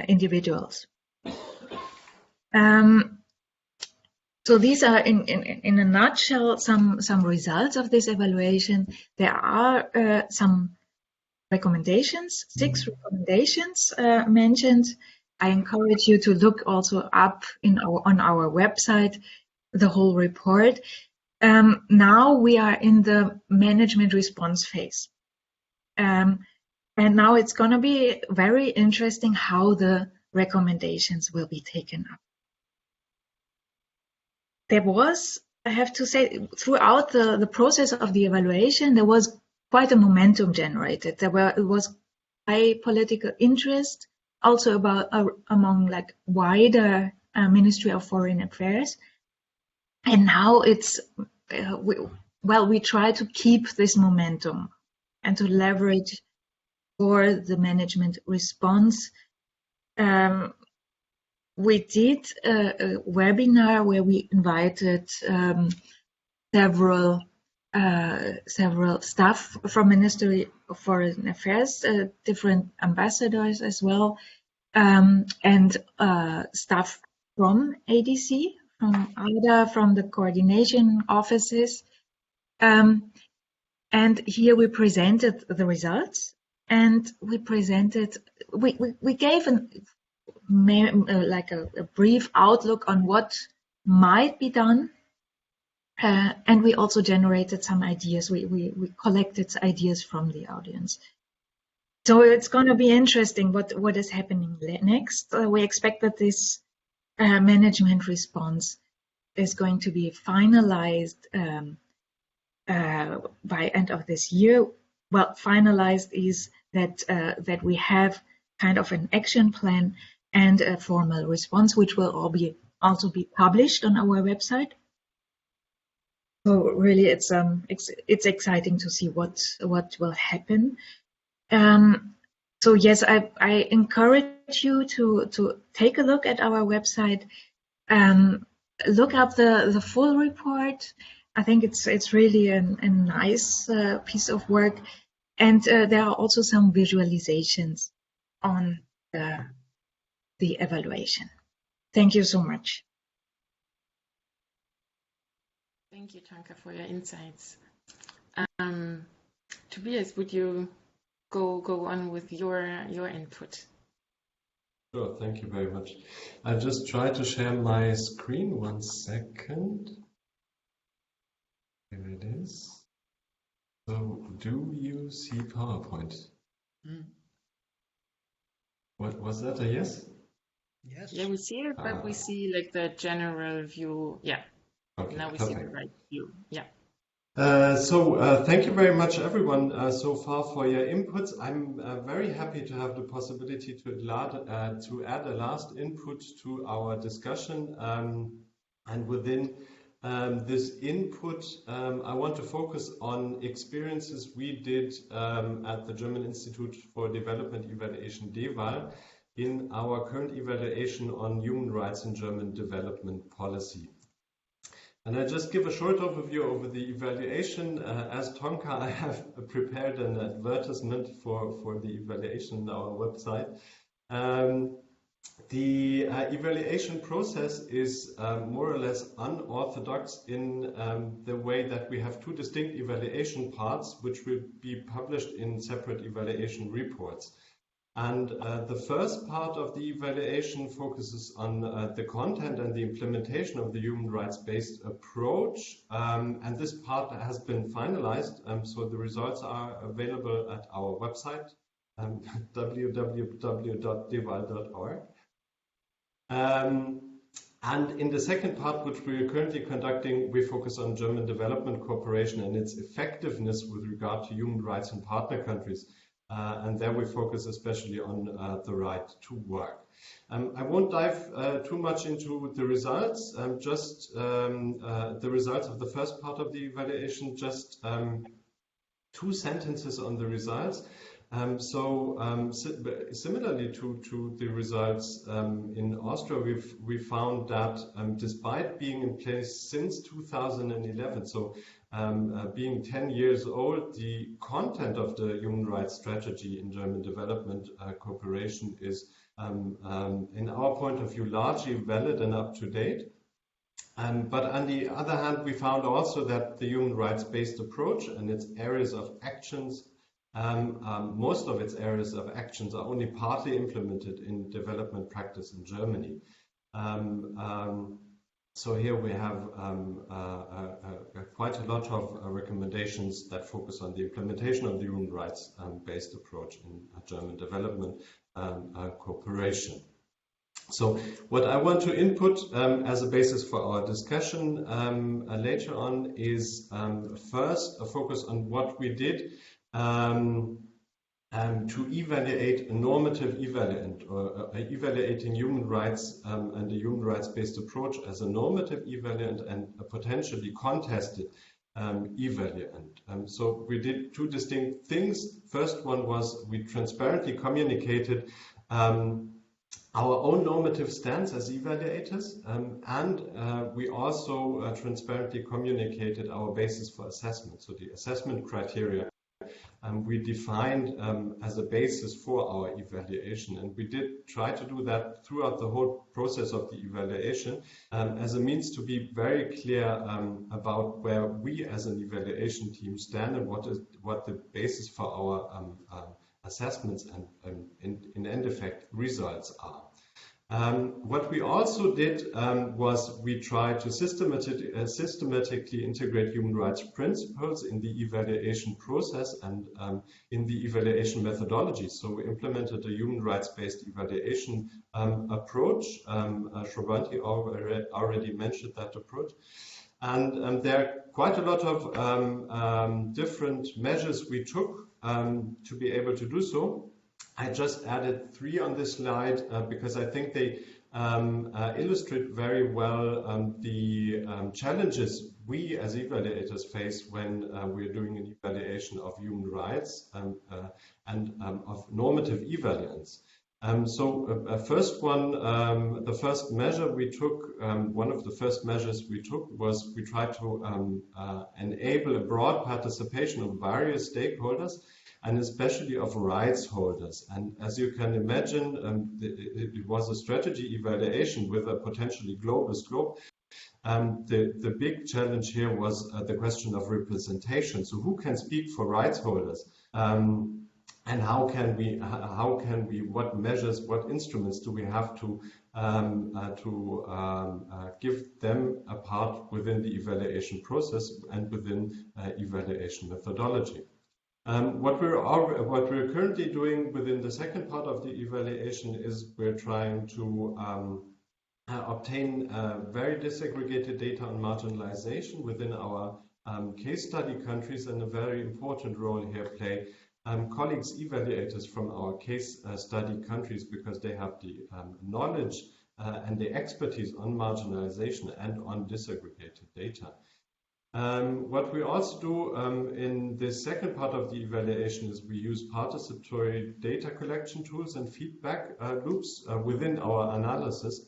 individuals. So these are, in a nutshell, some results of this evaluation. There are some recommendations, 6 recommendations mentioned. I encourage you to look also up on our website the whole report. Now we are in the management response phase. And now it's going to be very interesting how the recommendations will be taken up. There was, I have to say, throughout the process of the evaluation, there was quite a momentum generated. It was high political interest, also among like wider Ministry of Foreign Affairs. And now it's, we try to keep this momentum and to leverage for the management response. We did a webinar where we invited several staff from Ministry of Foreign Affairs, different ambassadors as well, and staff from ADC, from ADA, from the coordination offices. And here we presented the results, and we gave like a brief outlook on what might be done. And we also generated some ideas. We collected ideas from the audience. So it's going to be interesting what is happening next. We expect that this management response is going to be finalized by end of this year. Well, finalized is that we have kind of an action plan and a formal response, which will also be published on our website. So really, it's exciting to see what will happen. So yes, I encourage you to take a look at our website, look up the full report. I think it's really a nice piece of work, and there are also some visualizations on the evaluation. Thank you so much. Thank you, Tanka, for your insights. Tobias, would you go on with your input? Sure, thank you very much. I'll just try to share my screen. 1 second. Here it is. So, do you see PowerPoint? What was that? A yes? Yes. Yeah, we see it, but we see like the general view. Yeah. Okay, Now we see the perfect. right view. Yeah. Thank you very much, everyone, so far for your inputs. I'm very happy to have the possibility to add a last input to our discussion. And within this input, I want to focus on experiences we did at the German Institute for Development Evaluation, DEVAL, in our current evaluation on human rights in German development policy. And I just give a short overview over the evaluation. As Tonka, I have prepared an advertisement for the evaluation on our website. The evaluation process is more or less unorthodox in the way that we have two distinct evaluation parts, which will be published in separate evaluation reports. And the first part of the evaluation focuses on the content and the implementation of the human rights-based approach. And this part has been finalized, so the results are available at our website, www.deval.org. And in the second part, which we are currently conducting, we focus on German development cooperation and its effectiveness with regard to human rights in partner countries. And there we focus especially on the right to work. I won't dive too much into the results, just the results of the first part of the evaluation, just 2 sentences on the results. Similarly to the results in Austria, we found that despite being in place since 2011, so being 10 years old, the content of the human rights strategy in German development cooperation is, in our point of view, largely valid and up to date. But on the other hand, we found also that the human rights-based approach and its areas of actions, most of its areas of actions are only partly implemented in development practice in Germany. So here we have quite a lot of recommendations that focus on the implementation of the human rights-based approach in German development cooperation. So what I want to input as a basis for our discussion later on is first a focus on what we did to evaluate a normative evaluant, or evaluating human rights and a human rights-based approach as a normative evaluant and a potentially contested evaluant. So we did 2 distinct things. First one was we transparently communicated our own normative stance as evaluators, and we also transparently communicated our basis for assessment, so the assessment criteria we defined as a basis for our evaluation. And we did try to do that throughout the whole process of the evaluation as a means to be very clear about where we as an evaluation team stand and what the basis for our assessments and in end effect results are. What we also did was we tried to systematically integrate human rights principles in the evaluation process and in the evaluation methodology. So we implemented a human rights-based evaluation approach. Shravanti already mentioned that approach. And there are quite a lot of different measures we took to be able to do so. I just added 3 on this slide because I think they illustrate very well the challenges we as evaluators face when we're doing an evaluation of human rights and of normative evaluants. First one, the first measure we took, one of the first measures we took was we tried to enable a broad participation of various stakeholders and especially of rights holders. And as you can imagine, it was a strategy evaluation with a potentially global scope. The big challenge here was the question of representation. So who can speak for rights holders? and what measures, what instruments do we have to give them a part within the evaluation process and within evaluation methodology. What we're currently doing within the second part of the evaluation is we're trying to obtain very disaggregated data on marginalization within our case study countries, and a very important role here play colleagues, evaluators from our case study countries, because they have the knowledge and the expertise on marginalization and on disaggregated data. What we also do in the second part of the evaluation is we use participatory data collection tools and feedback loops within our analysis,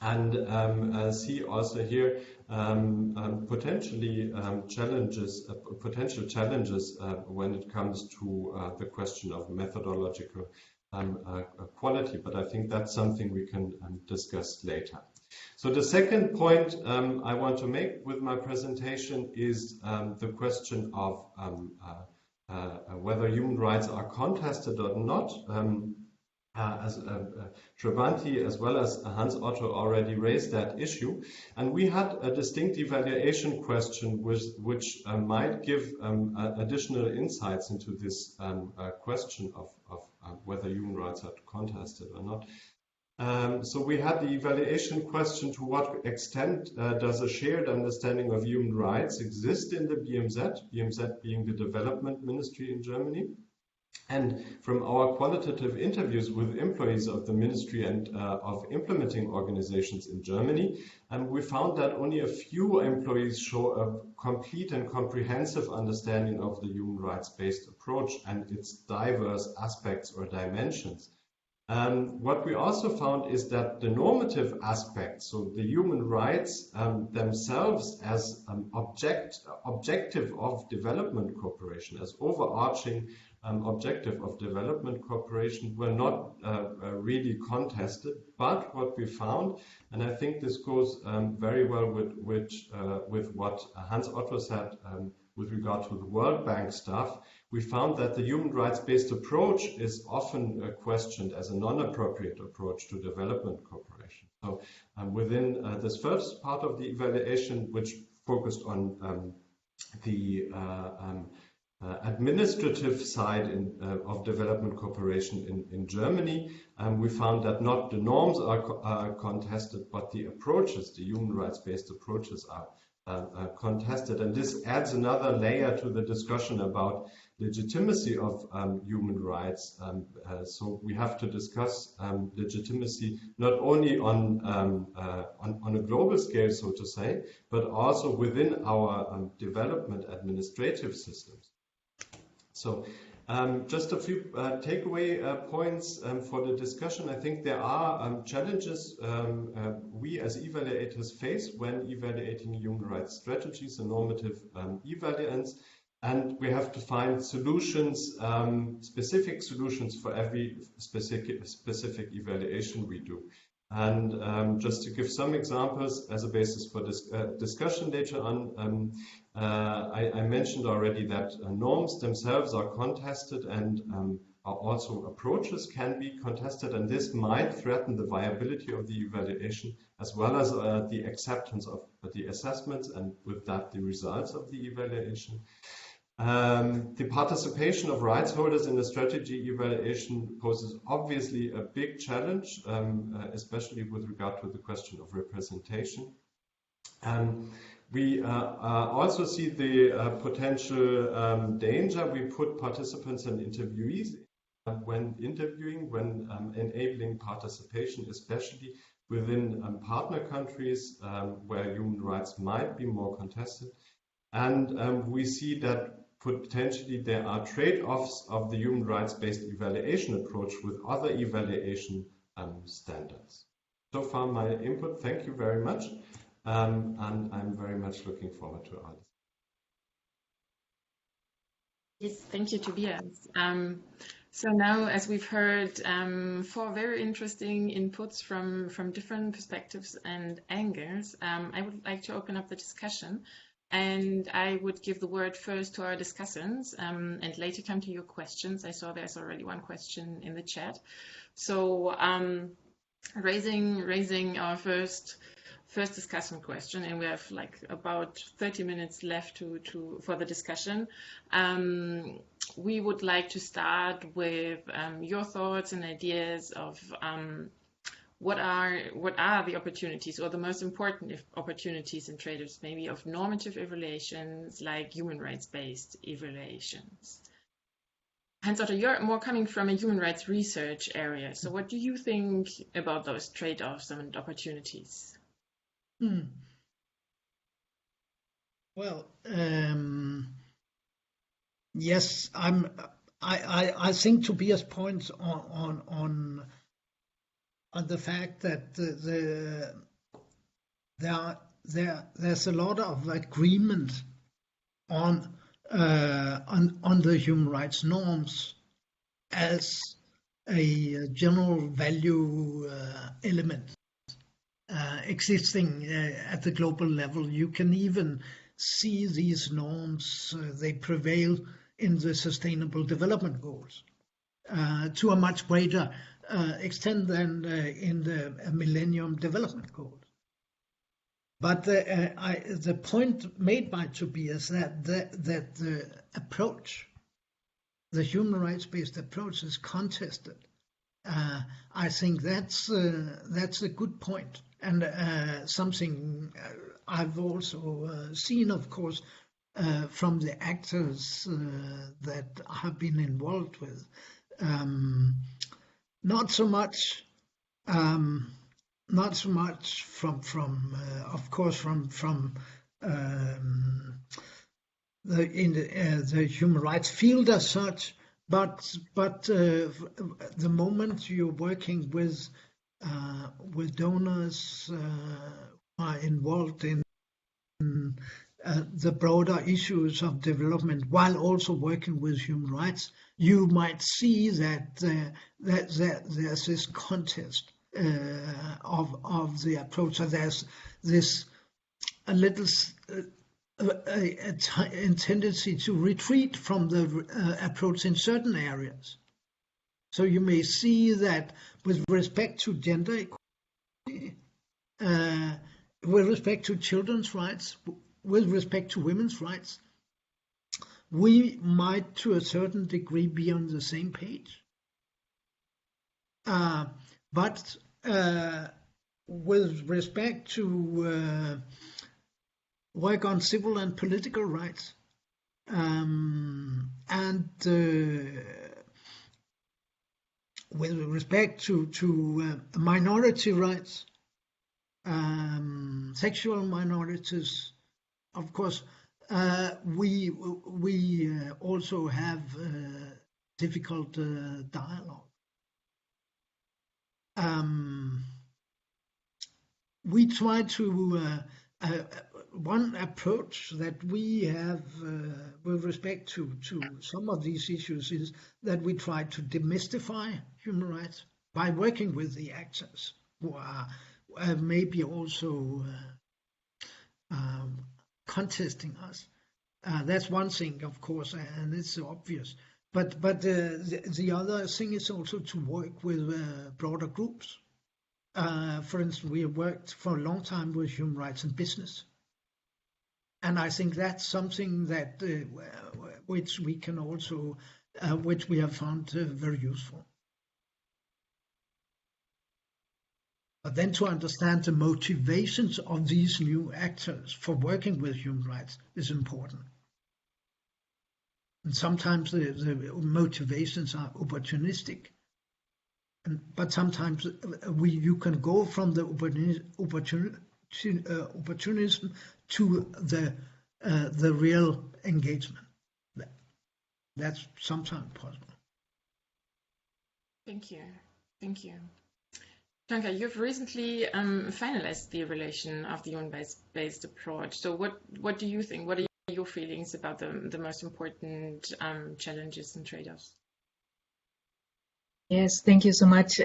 and see also here potential challenges when it comes to the question of methodological quality, but I think that's something we can discuss later. So the second point I want to make with my presentation is the question of whether human rights are contested or not. As Shravanti as well as Hans Otto already raised that issue, and we had a distinct evaluation question which might give additional insights into this question of whether human rights are contested or not. So we had the evaluation question: to what extent does a shared understanding of human rights exist in the BMZ being the development ministry in Germany? And from our qualitative interviews with employees of the ministry and of implementing organizations in Germany, we found that only a few employees show a complete and comprehensive understanding of the human rights-based approach and its diverse aspects or dimensions. What we also found is that the normative aspects, so the human rights themselves as objective of development cooperation, as overarching objective of development cooperation, were not really contested. But what we found, and I think this goes very well with what Hans Otto said with regard to the World Bank stuff, we found that the human rights-based approach is often questioned as a non-appropriate approach to development cooperation. So within this first part of the evaluation, which focused on the administrative side of development cooperation in Germany, we found that not the norms are contested, but the approaches, the human rights-based approaches are contested. And this adds another layer to the discussion about legitimacy of human rights. So we have to discuss legitimacy not only on a global scale, so to say, but also within our development administrative systems. So just a few takeaway points for the discussion. I think there are challenges we as evaluators face when evaluating human rights strategies and normative evaluants, and we have to find solutions, specific solutions for every specific evaluation we do. And just to give some examples as a basis for this discussion later on, I mentioned already that norms themselves are contested, and also approaches can be contested, and this might threaten the viability of the evaluation as well as the acceptance of the assessments, and with that the results of the evaluation. The participation of rights holders in the strategy evaluation poses obviously a big challenge, especially with regard to the question of representation. We also see the potential danger we put participants and interviewees when interviewing, when enabling participation, especially within partner countries where human rights might be more contested. And we see that potentially there are trade-offs of the human rights-based evaluation approach with other evaluation standards. So far my input, thank you very much, and I'm very much looking forward to all this. Yes, thank you, Tobias. So now, as we've heard, 4 very interesting inputs from different perspectives and angles, I would like to open up the discussion. and I would give the word first to our discussants and later come to your questions. I saw there's already one question in the chat. So raising our first discussion question, and we have like about 30 minutes left for the discussion. We would like to start with your thoughts and ideas of what are the opportunities or the most important opportunities in trade-offs, maybe of normative evaluations like human rights-based evaluations. Hans-Otto, you're more coming from a human rights research area. So what do you think about those trade-offs and opportunities? Well, yes, I think Tobias points on the fact that there's a lot of agreement on the human rights norms as a general value element existing at the global level. You can even see these norms, they prevail in the Sustainable Development Goals to a much greater extent than in the Millennium Development Goals. But the point made by Tobias that the approach, the human rights-based approach, is contested. I think that's a good point, and something I've also seen, of course, from the actors that have been involved with. Not so much from of course from the human rights field as such, but the moment you're working with donors who are involved in the broader issues of development while also working with human rights, you might see that there's this contest of the approach. So there's this a little tendency to retreat from the approach in certain areas. So you may see that with respect to gender equality, with respect to children's rights, with respect to women's rights, we might to a certain degree be on the same page. But with respect to work on civil and political rights, and with respect to minority rights, sexual minorities, of course, we also have difficult dialogue. We try to one approach that we have with respect to some of these issues is that we try to demystify human rights by working with the actors who are maybe also contesting us. That's one thing, of course, and it's obvious. But the other thing is also to work with broader groups. For instance, we have worked for a long time with human rights in business. And I think that's something that which we can also, which we have found very useful. But then to understand the motivations of these new actors for working with human rights is important. And sometimes the motivations are opportunistic. But sometimes you can go from the opportunism to the real engagement. That's sometimes possible. Thank you. Tonka, you've recently finalized the evaluation of the human-based approach. So what do you think? What are your feelings about the most important challenges and trade-offs? Yes, thank you so much.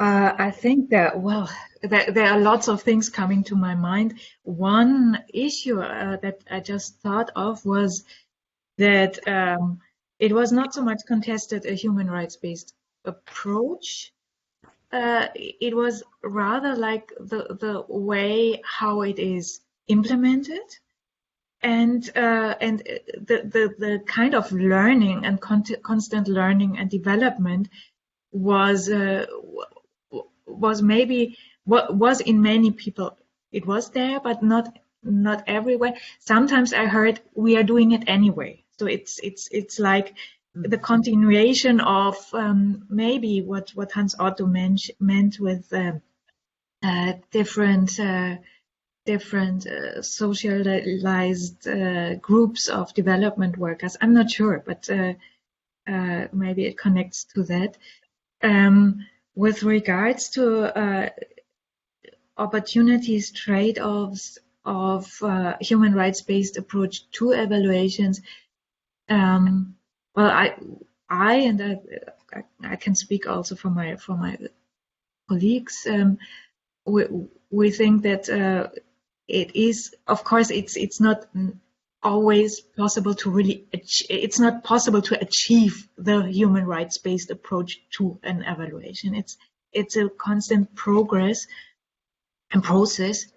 I think that, well, there are lots of things coming to my mind. One issue that I just thought of was that it was not so much contested a human rights-based approach. It was rather like the way how it is implemented, and the kind of learning and constant learning and development was maybe what was in many people. It was there, but not everywhere. Sometimes I heard we are doing it anyway. So it's like the continuation of maybe what Hans Otto meant with different socialized groups of development workers. I'm not sure, but maybe it connects to that. With regards to opportunities, trade-offs of human rights-based approach to evaluations, well, I can speak also for my colleagues. We think that it is, of course, it's not always possible to really. It's not possible to achieve the human rights-based approach to an evaluation. It's a constant progress and process.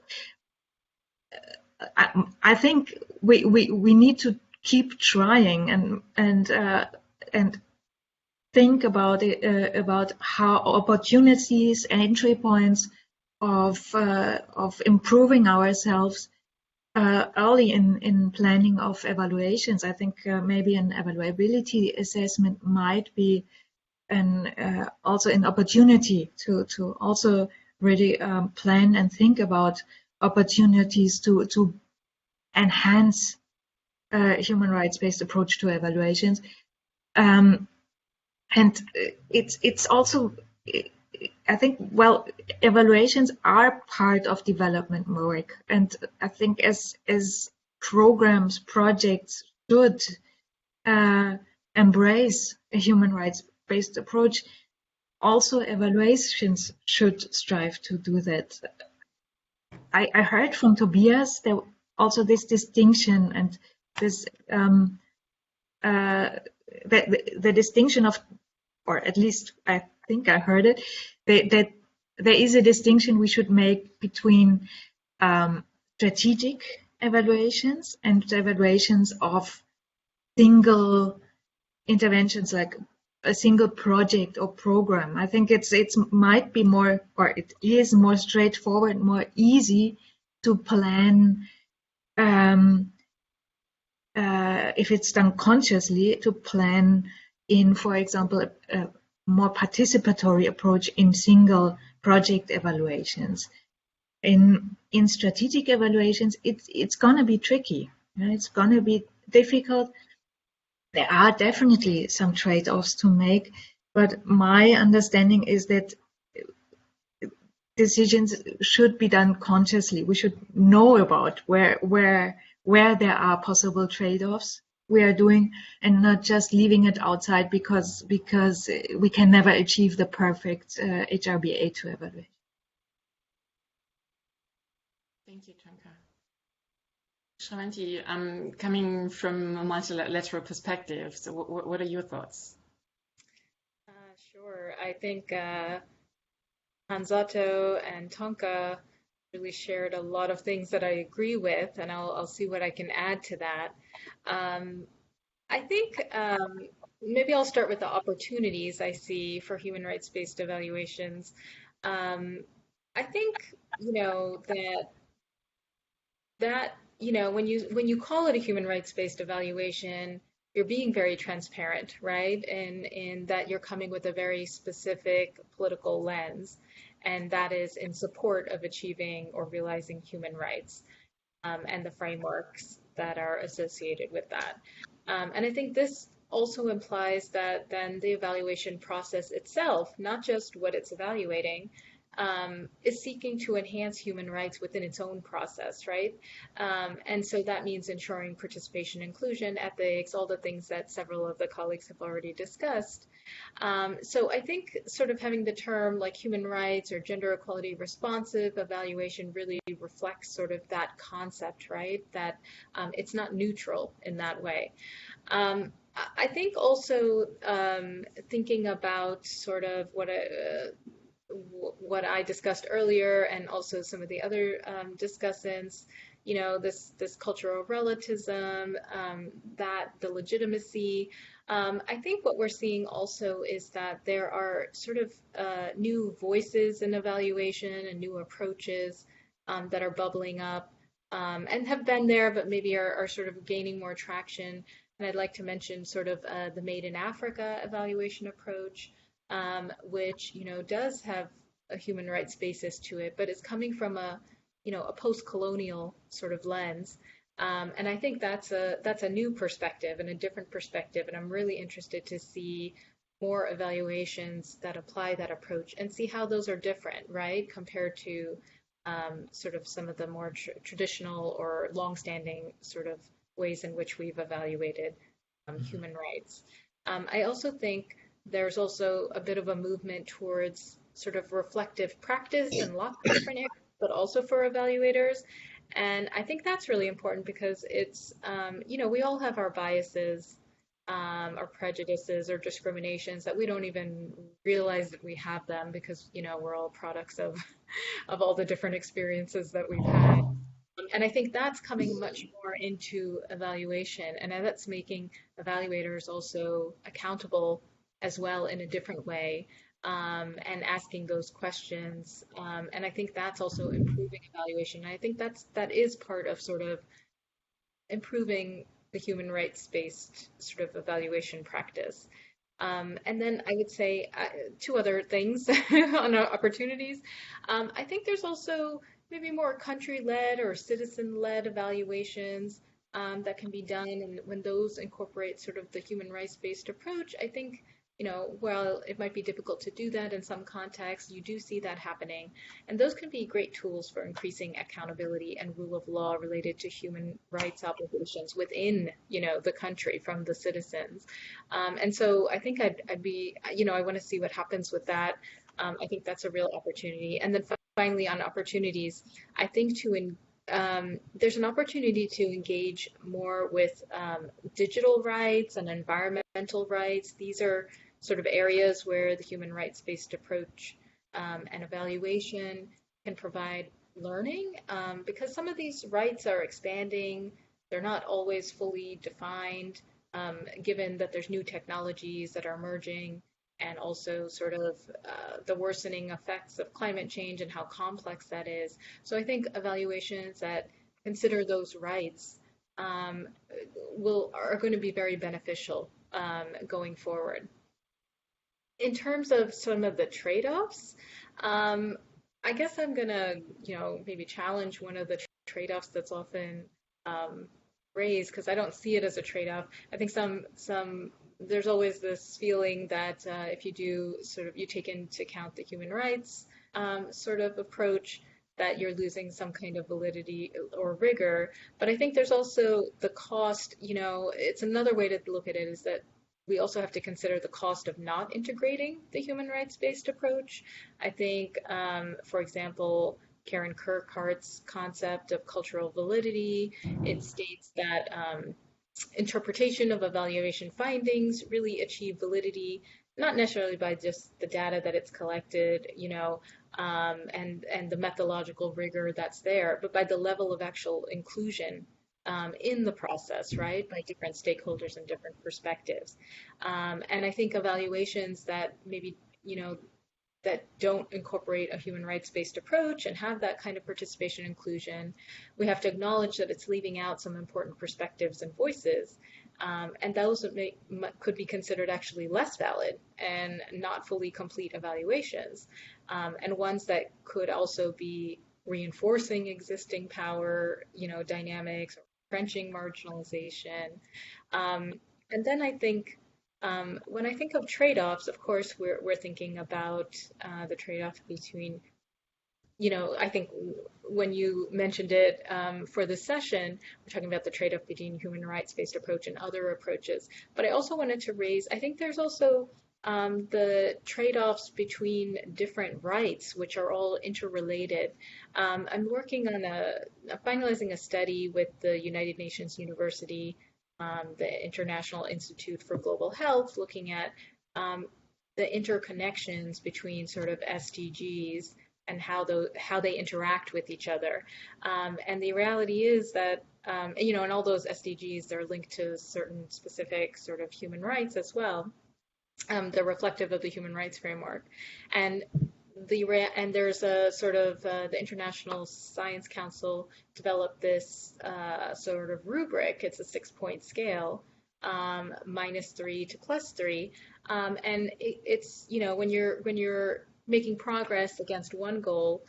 I think we need to keep trying and think about it, about how opportunities, entry points of improving ourselves early in planning of evaluations. I think maybe an evaluability assessment might be also an opportunity to also really plan and think about opportunities to enhance human rights-based approach to evaluations. And it's also, I think, well, evaluations are part of development work, and I think as programs, projects should embrace a human rights-based approach, also evaluations should strive to do that. I heard from Tobias there also this distinction and this the distinction of, or at least I think I heard it, that there is a distinction we should make between strategic evaluations and evaluations of single interventions, like a single project or program. I think it might be more, or it is more straightforward, more easy to plan if it's done consciously, to plan in, for example, a more participatory approach in single project evaluations. In strategic evaluations, it's going to be tricky. It's going to be difficult. There are definitely some trade-offs to make, but my understanding is that decisions should be done consciously. We should know about where there are possible trade-offs we are doing, and not just leaving it outside because we can never achieve the perfect HRBA to evaluate. Thank you, Tanka. Shravanti, coming from a multilateral perspective, so what are your thoughts? Sure. I think Hans Otto and Tonka really shared a lot of things that I agree with, and I'll see what I can add to that. I think maybe I'll start with the opportunities I see for human rights-based evaluations. I think, that when you call it a human rights-based evaluation, you're being very transparent, right? And that you're coming with a very specific political lens, and that is in support of achieving or realizing human rights and the frameworks that are associated with that. And I think this also implies that then the evaluation process itself, not just what it's evaluating, is seeking to enhance human rights within its own process, right? And so that means ensuring participation, inclusion, ethics, all the things that several of the colleagues have already discussed. So I think sort of having the term like human rights or gender equality responsive evaluation really reflects sort of that concept, right? That it's not neutral in that way. I think also thinking about sort of what I discussed earlier, and also some of the other discussants, this cultural relativism, that the legitimacy. I think what we're seeing also is that there are sort of new voices in evaluation and new approaches that are bubbling up and have been there, but maybe are sort of gaining more traction. And I'd like to mention sort of the Made in Africa evaluation approach, which does have a human rights basis to it, but it's coming from a post-colonial sort of lens. And I think that's a new perspective and a different perspective, and I'm really interested to see more evaluations that apply that approach and see how those are different, right, compared to sort of some of the more traditional or long-standing sort of ways in which we've evaluated human rights. I also think there's also a bit of a movement towards sort of reflective practice in lots of different areas, but also for evaluators. And I think that's really important because it's, we all have our biases, or prejudices or discriminations that we don't even realize that we have them because, we're all products of all the different experiences that we've had. And I think that's coming much more into evaluation, and that's making evaluators also accountable as well in a different way, and asking those questions. And I think that's also improving evaluation. And I think that is part of sort of improving the human rights-based sort of evaluation practice. And then I would say two other things on opportunities. I think there's also maybe more country-led or citizen-led evaluations that can be done. And when those incorporate sort of the human rights-based approach, I think, while it might be difficult to do that in some contexts, you do see that happening. And those can be great tools for increasing accountability and rule of law related to human rights obligations within, the country from the citizens. And so I think I'd be, I want to see what happens with that. I think that's a real opportunity. And then finally, on opportunities, I think there's an opportunity to engage more with digital rights and environmental rights. These are sort of areas where the human rights-based approach and evaluation can provide learning, because some of these rights are expanding. They're not always fully defined, given that there's new technologies that are emerging, and also sort of the worsening effects of climate change and how complex that is. So I think evaluations that consider those rights are going to be very beneficial going forward. In terms of some of the trade-offs, I guess I'm gonna, maybe challenge one of the trade-offs that's often raised, because I don't see it as a trade-off. I think there's always this feeling that if you do you take into account the human rights sort of approach, that you're losing some kind of validity or rigor. But I think there's also the cost, it's another way to look at it is that we also have to consider the cost of not integrating the human rights-based approach. I think, for example, Karen Kirkhart's concept of cultural validity, it states that interpretation of evaluation findings really achieve validity, not necessarily by just the data that it's collected, and the methodological rigor that's there, but by the level of actual inclusion in the process, right, by different stakeholders and different perspectives. And I think evaluations that maybe, that don't incorporate a human rights-based approach and have that kind of participation inclusion, we have to acknowledge that it's leaving out some important perspectives and voices. And those could be considered actually less valid and not fully complete evaluations, and ones that could also be reinforcing existing power, dynamics, or entrenching marginalization. And then I think when I think of trade-offs, of course, we're thinking about the trade-off between I think when you mentioned it for this session, we're talking about the trade-off between human rights-based approach and other approaches. But I also wanted to raise, I think there's also the trade-offs between different rights, which are all interrelated. I'm working on finalizing a study with the United Nations University, the International Institute for Global Health, looking at the interconnections between sort of SDGs and how they interact with each other. And the reality is that, and all those SDGs, they're linked to certain specific sort of human rights as well. They're reflective of the human rights framework. And there's a sort of, the International Science Council developed this sort of rubric. It's a 6-point scale, -3 to +3. And it's, when you're making progress against one goal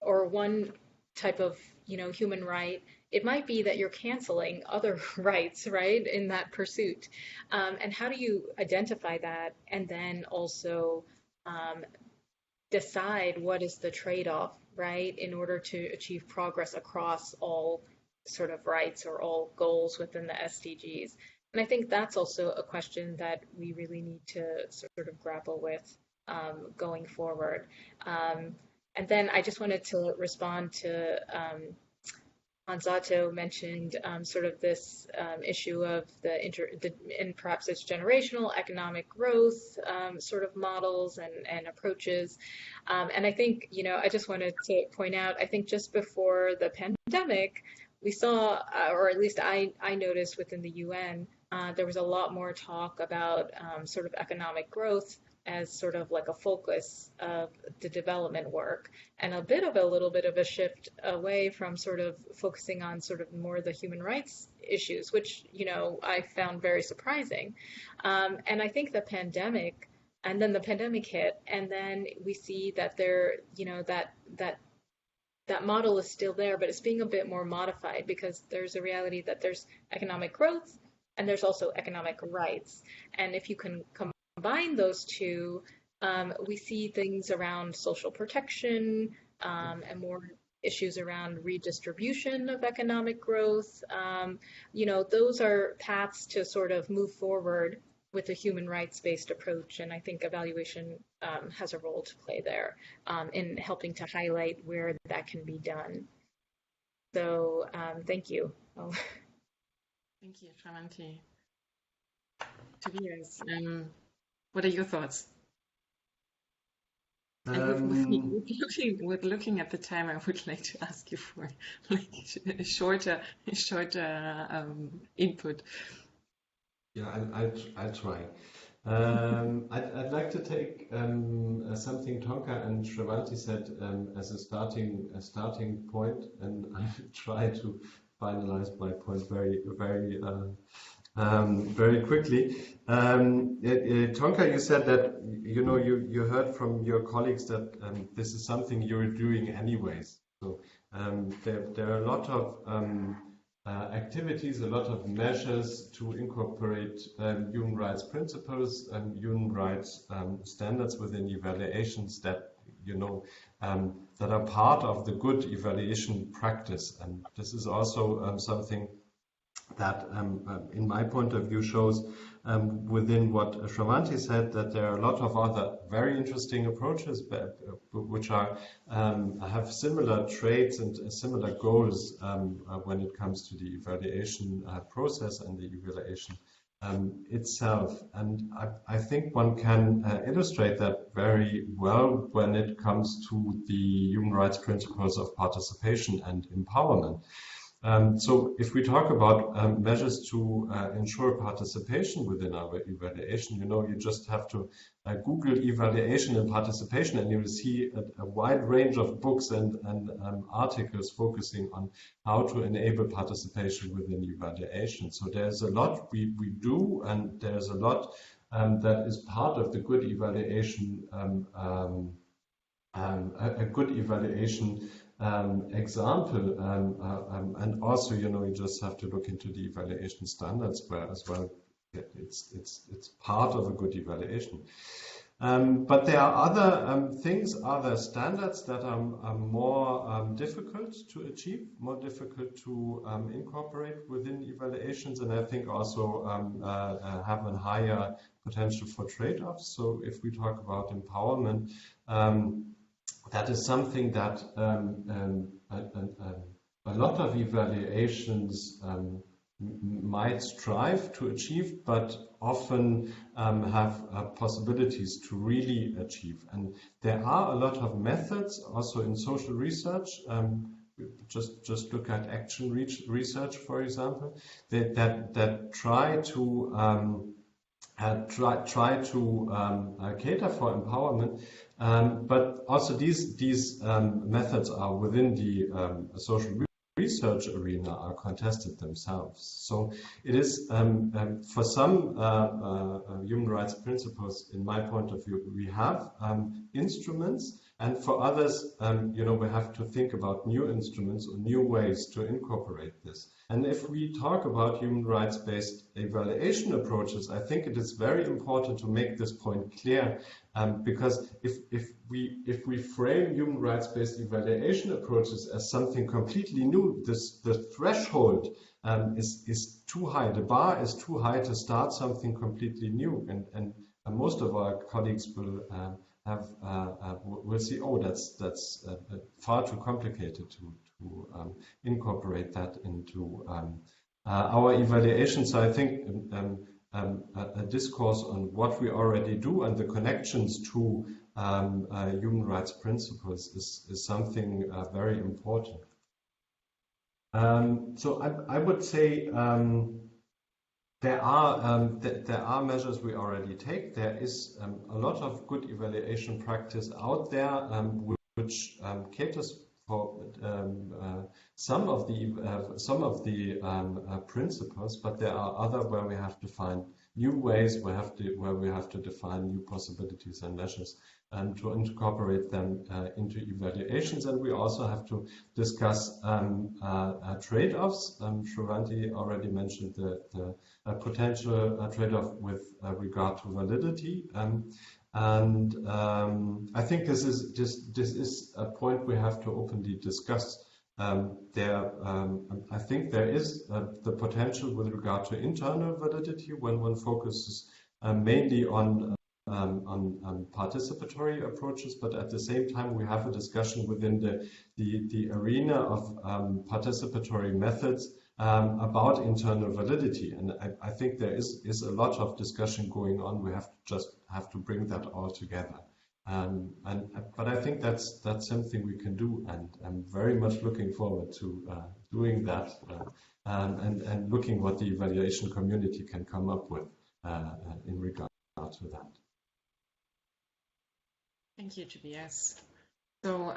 or one type of human right, it might be that you're canceling other rights, right, in that pursuit. And how do you identify that and then also decide what is the trade-off, right, in order to achieve progress across all sort of rights or all goals within the SDGs? And I think that's also a question that we really need to sort of grapple with going forward. And then I just wanted to respond to Anzato mentioned sort of this issue of and perhaps it's generational economic growth sort of models and approaches. And I think, I just wanted to point out, I think just before the pandemic, we saw, or at least I noticed within the UN, there was a lot more talk about sort of economic growth as sort of like a focus of the development work, and a little bit of a shift away from sort of focusing on sort of more the human rights issues, which, I found very surprising. And I think the pandemic hit, and then we see that that model is still there, but it's being a bit more modified because there's a reality that there's economic growth and there's also economic rights. And if you can combine those two, we see things around social protection and more issues around redistribution of economic growth. Those are paths to sort of move forward with a human rights-based approach, and I think evaluation has a role to play there in helping to highlight where that can be done. So thank you. Oh. Thank you, Shravanti. Tobias, what are your thoughts? With looking at the time, I would like to ask you for a shorter input. Yeah, I'll try. I'd like to take something Tonka and Shravanti said as a starting point, and I'll try to finalize my point very quickly. Tonka, you said that you heard from your colleagues that this is something you're doing anyways. So there are a lot of activities, a lot of measures to incorporate human rights principles and human rights standards within evaluations that that are part of the good evaluation practice. And this is also something that, in my point of view, shows within what Shravanti said, that there are a lot of other very interesting approaches which have similar traits and similar goals when it comes to the evaluation process and the evaluation itself. And I think one can illustrate that very well when it comes to the human rights principles of participation and empowerment. So if we talk about measures to ensure participation within our evaluation, you just have to Google evaluation and participation, and you will see a wide range of books and articles focusing on how to enable participation within evaluation. So there's a lot we do, and there's a lot that is part of the good evaluation, a good evaluation example, and also you just have to look into the evaluation standards where as well it's part of a good evaluation. But there are other things, other standards that are more difficult to achieve, more difficult to incorporate within evaluations, and I think also have a higher potential for trade-offs. So if we talk about empowerment, that is something that a lot of evaluations might strive to achieve, but often have possibilities to really achieve. And there are a lot of methods also in social research. Just look at action research, for example, that try to cater for empowerment, but also these methods are within the social research arena are contested themselves. So it is for some human rights principles, in my point of view, we have instruments, and for others, we have to think about new instruments or new ways to incorporate this. And if we talk about human rights-based evaluation approaches, I think it is very important to make this point clear, because if we frame human rights-based evaluation approaches as something completely new, the threshold is too high, the bar is too high to start something completely new, and most of our colleagues will see, oh, that's far too complicated to incorporate that into our evaluation. So I think a discourse on what we already do and the connections to human rights principles is something very important. So I would say there are measures we already take. There is a lot of good evaluation practice out there, which caters for some of the principles, but there are other where we have to find new ways, where we have to define new possibilities and measures to incorporate them into evaluations. And we also have to discuss trade-offs. Shravanti already mentioned the potential trade-off with regard to validity. And I think this is a point we have to openly discuss. I think there is the potential with regard to internal validity when one focuses mainly on participatory approaches, but at the same time we have a discussion within the arena of participatory methods about internal validity, and I think there is a lot of discussion going on. We have to bring that all together, but I think that's something we can do, and I'm very much looking forward to doing that and looking what the evaluation community can come up with in regard to that. Thank you, Tobias. So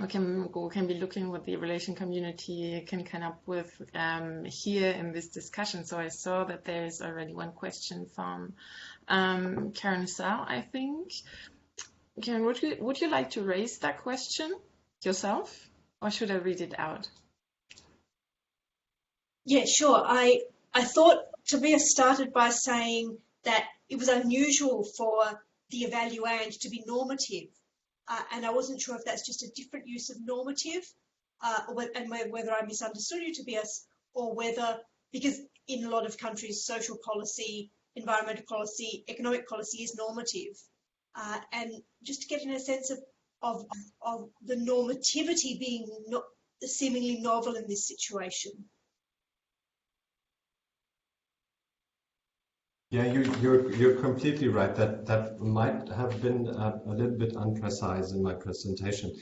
we can be looking what the evaluation community can come up with here in this discussion. So I saw that there is already one question from Karen Sal, I think. Karen, would you like to raise that question yourself, or should I read it out? Yeah, sure. I thought Tobias started by saying that it was unusual for the evaluand to be normative. And I wasn't sure if that's just a different use of normative, and whether I misunderstood you, Tobias, or whether, because in a lot of countries, social policy, environmental policy, economic policy is normative. And just to get in a sense of the normativity being seemingly novel in this situation. Yeah, you're completely right. That might have been a little bit imprecise in my presentation.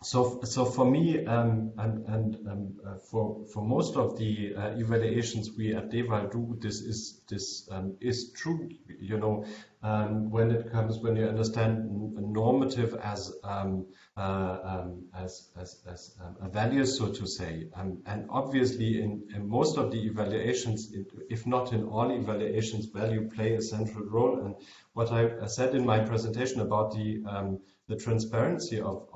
So for me for most of the evaluations we at DEVAL do, this is true. When you understand normative as a value, so to say, and obviously in most of the evaluations, if not in all evaluations, value play a central role. And what I said in my presentation about the transparency of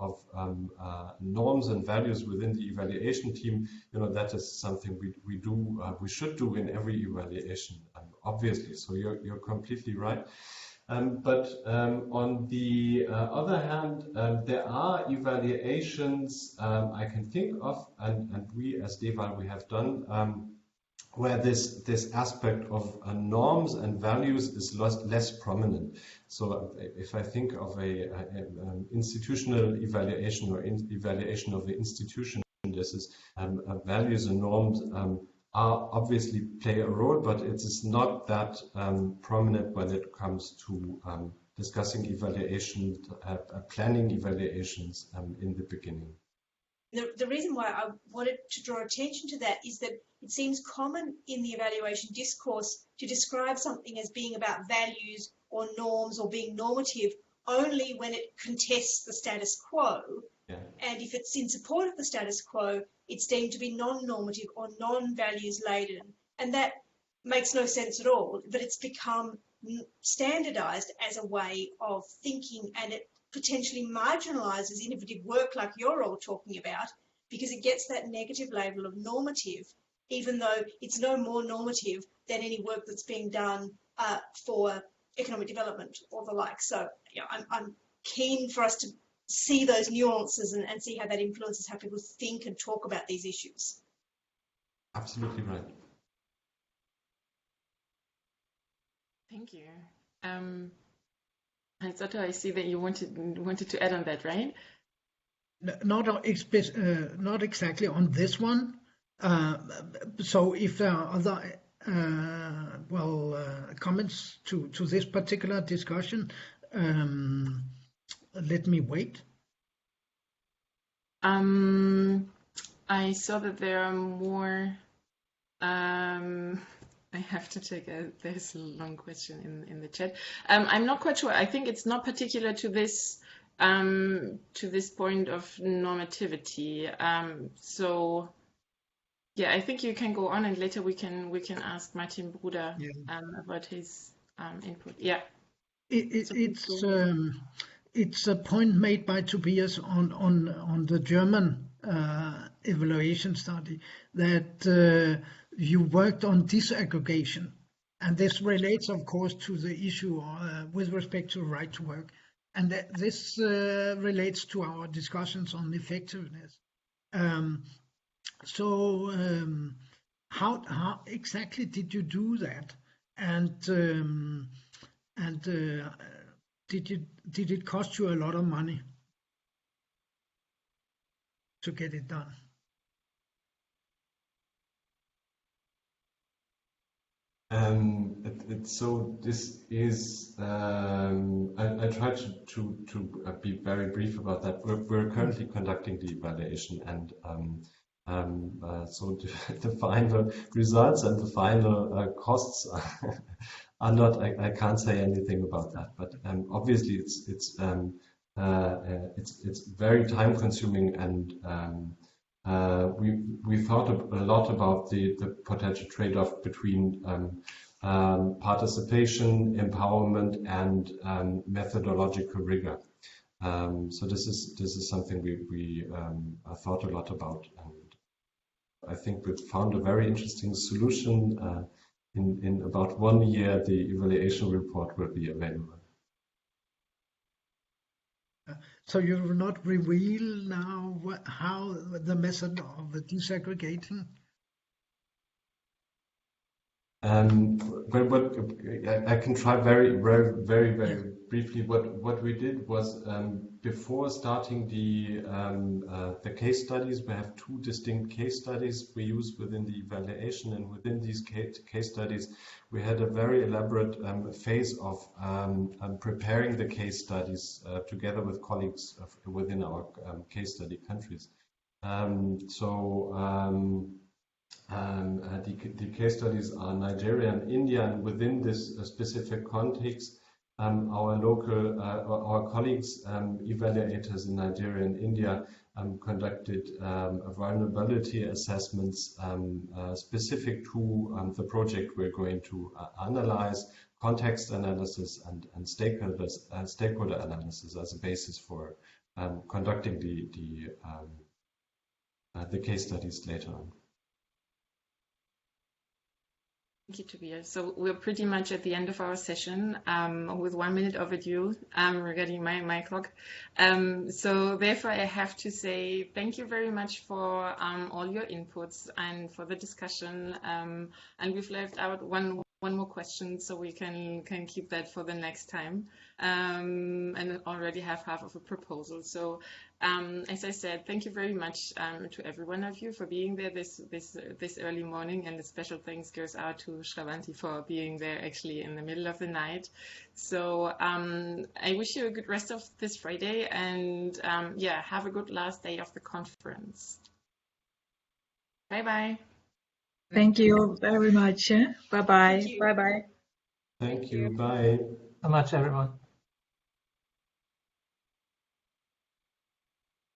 norms and values within the evaluation team, that is something we should do in every evaluation obviously. So you're completely right. But on the other hand, there are evaluations I can think of, and we as DEVAL we have done, where this aspect of norms and values is less prominent. So if I think of a institutional evaluation or evaluation of the institution, this is values and norms are obviously play a role, but it is not that prominent when it comes to discussing evaluation, planning evaluations in the beginning. The reason why I wanted to draw attention to that is that it seems common in the evaluation discourse to describe something as being about values or norms or being normative only when it contests the status quo. Yeah. And if it's in support of the status quo, it's deemed to be non-normative or non-values laden. And that makes no sense at all, but it's become standardized as a way of thinking, and it potentially marginalizes innovative work like you're all talking about, because it gets that negative label of normative, even though it's no more normative than any work that's being done for economic development or the like. So I'm keen for us to see those nuances and see how that influences how people think and talk about these issues. Absolutely right. Thank you. Hans-Otto, I see that you wanted to add on that, right? Not exactly on this one. So if there are other comments to this particular discussion, let me wait. I saw that there are more. I have to take there's a long question in the chat. I'm not quite sure. I think it's not particular to this point of normativity. So yeah, I think you can go on, and later we can ask Martin Bruder about his input. Yeah. It's a point made by Tobias on the German evaluation study that you worked on disaggregation, and this relates, of course, to the issue with respect to right to work, and this relates to our discussions on effectiveness. So how exactly did you do that, and did it cost you a lot of money to get it done? So this is I try to be very brief about that. We're currently conducting the evaluation, and so the final results and the final costs are not. I can't say anything about that, but obviously it's very time consuming, and we thought a lot about the potential trade-off between participation, empowerment, and methodological rigor. So this is something we thought a lot about, and I think we found a very interesting solution. In about 1 year, the evaluation report will be available. So you will not reveal now how the method of disaggregating? But I can try very briefly. What we did was before starting the case studies, we have 2 distinct case studies we use within the evaluation, and within these case studies, we had a very elaborate phase of preparing the case studies together with colleagues within our case study countries. The case studies are Nigeria and India, and within this specific context, our colleagues, evaluators in Nigeria and India, conducted vulnerability assessments specific to the project we're going to analyze, context analysis, and stakeholder analysis as a basis for conducting the case studies later on. Thank you, Tobias. So we're pretty much at the end of our session with 1 minute overdue regarding my clock. So therefore, I have to say thank you very much for all your inputs and for the discussion. And we've left out one more question, so we can keep that for the next time. And already have half of a proposal. So as I said, thank you very much to every one of you for being there this early morning, and a special thanks goes out to Shravanti for being there actually in the middle of the night. So I wish you a good rest of this Friday, and yeah, have a good last day of the conference. Bye bye. Thank you very much. Bye bye. Thank you. Bye bye. Thank you. Bye. So much, everyone.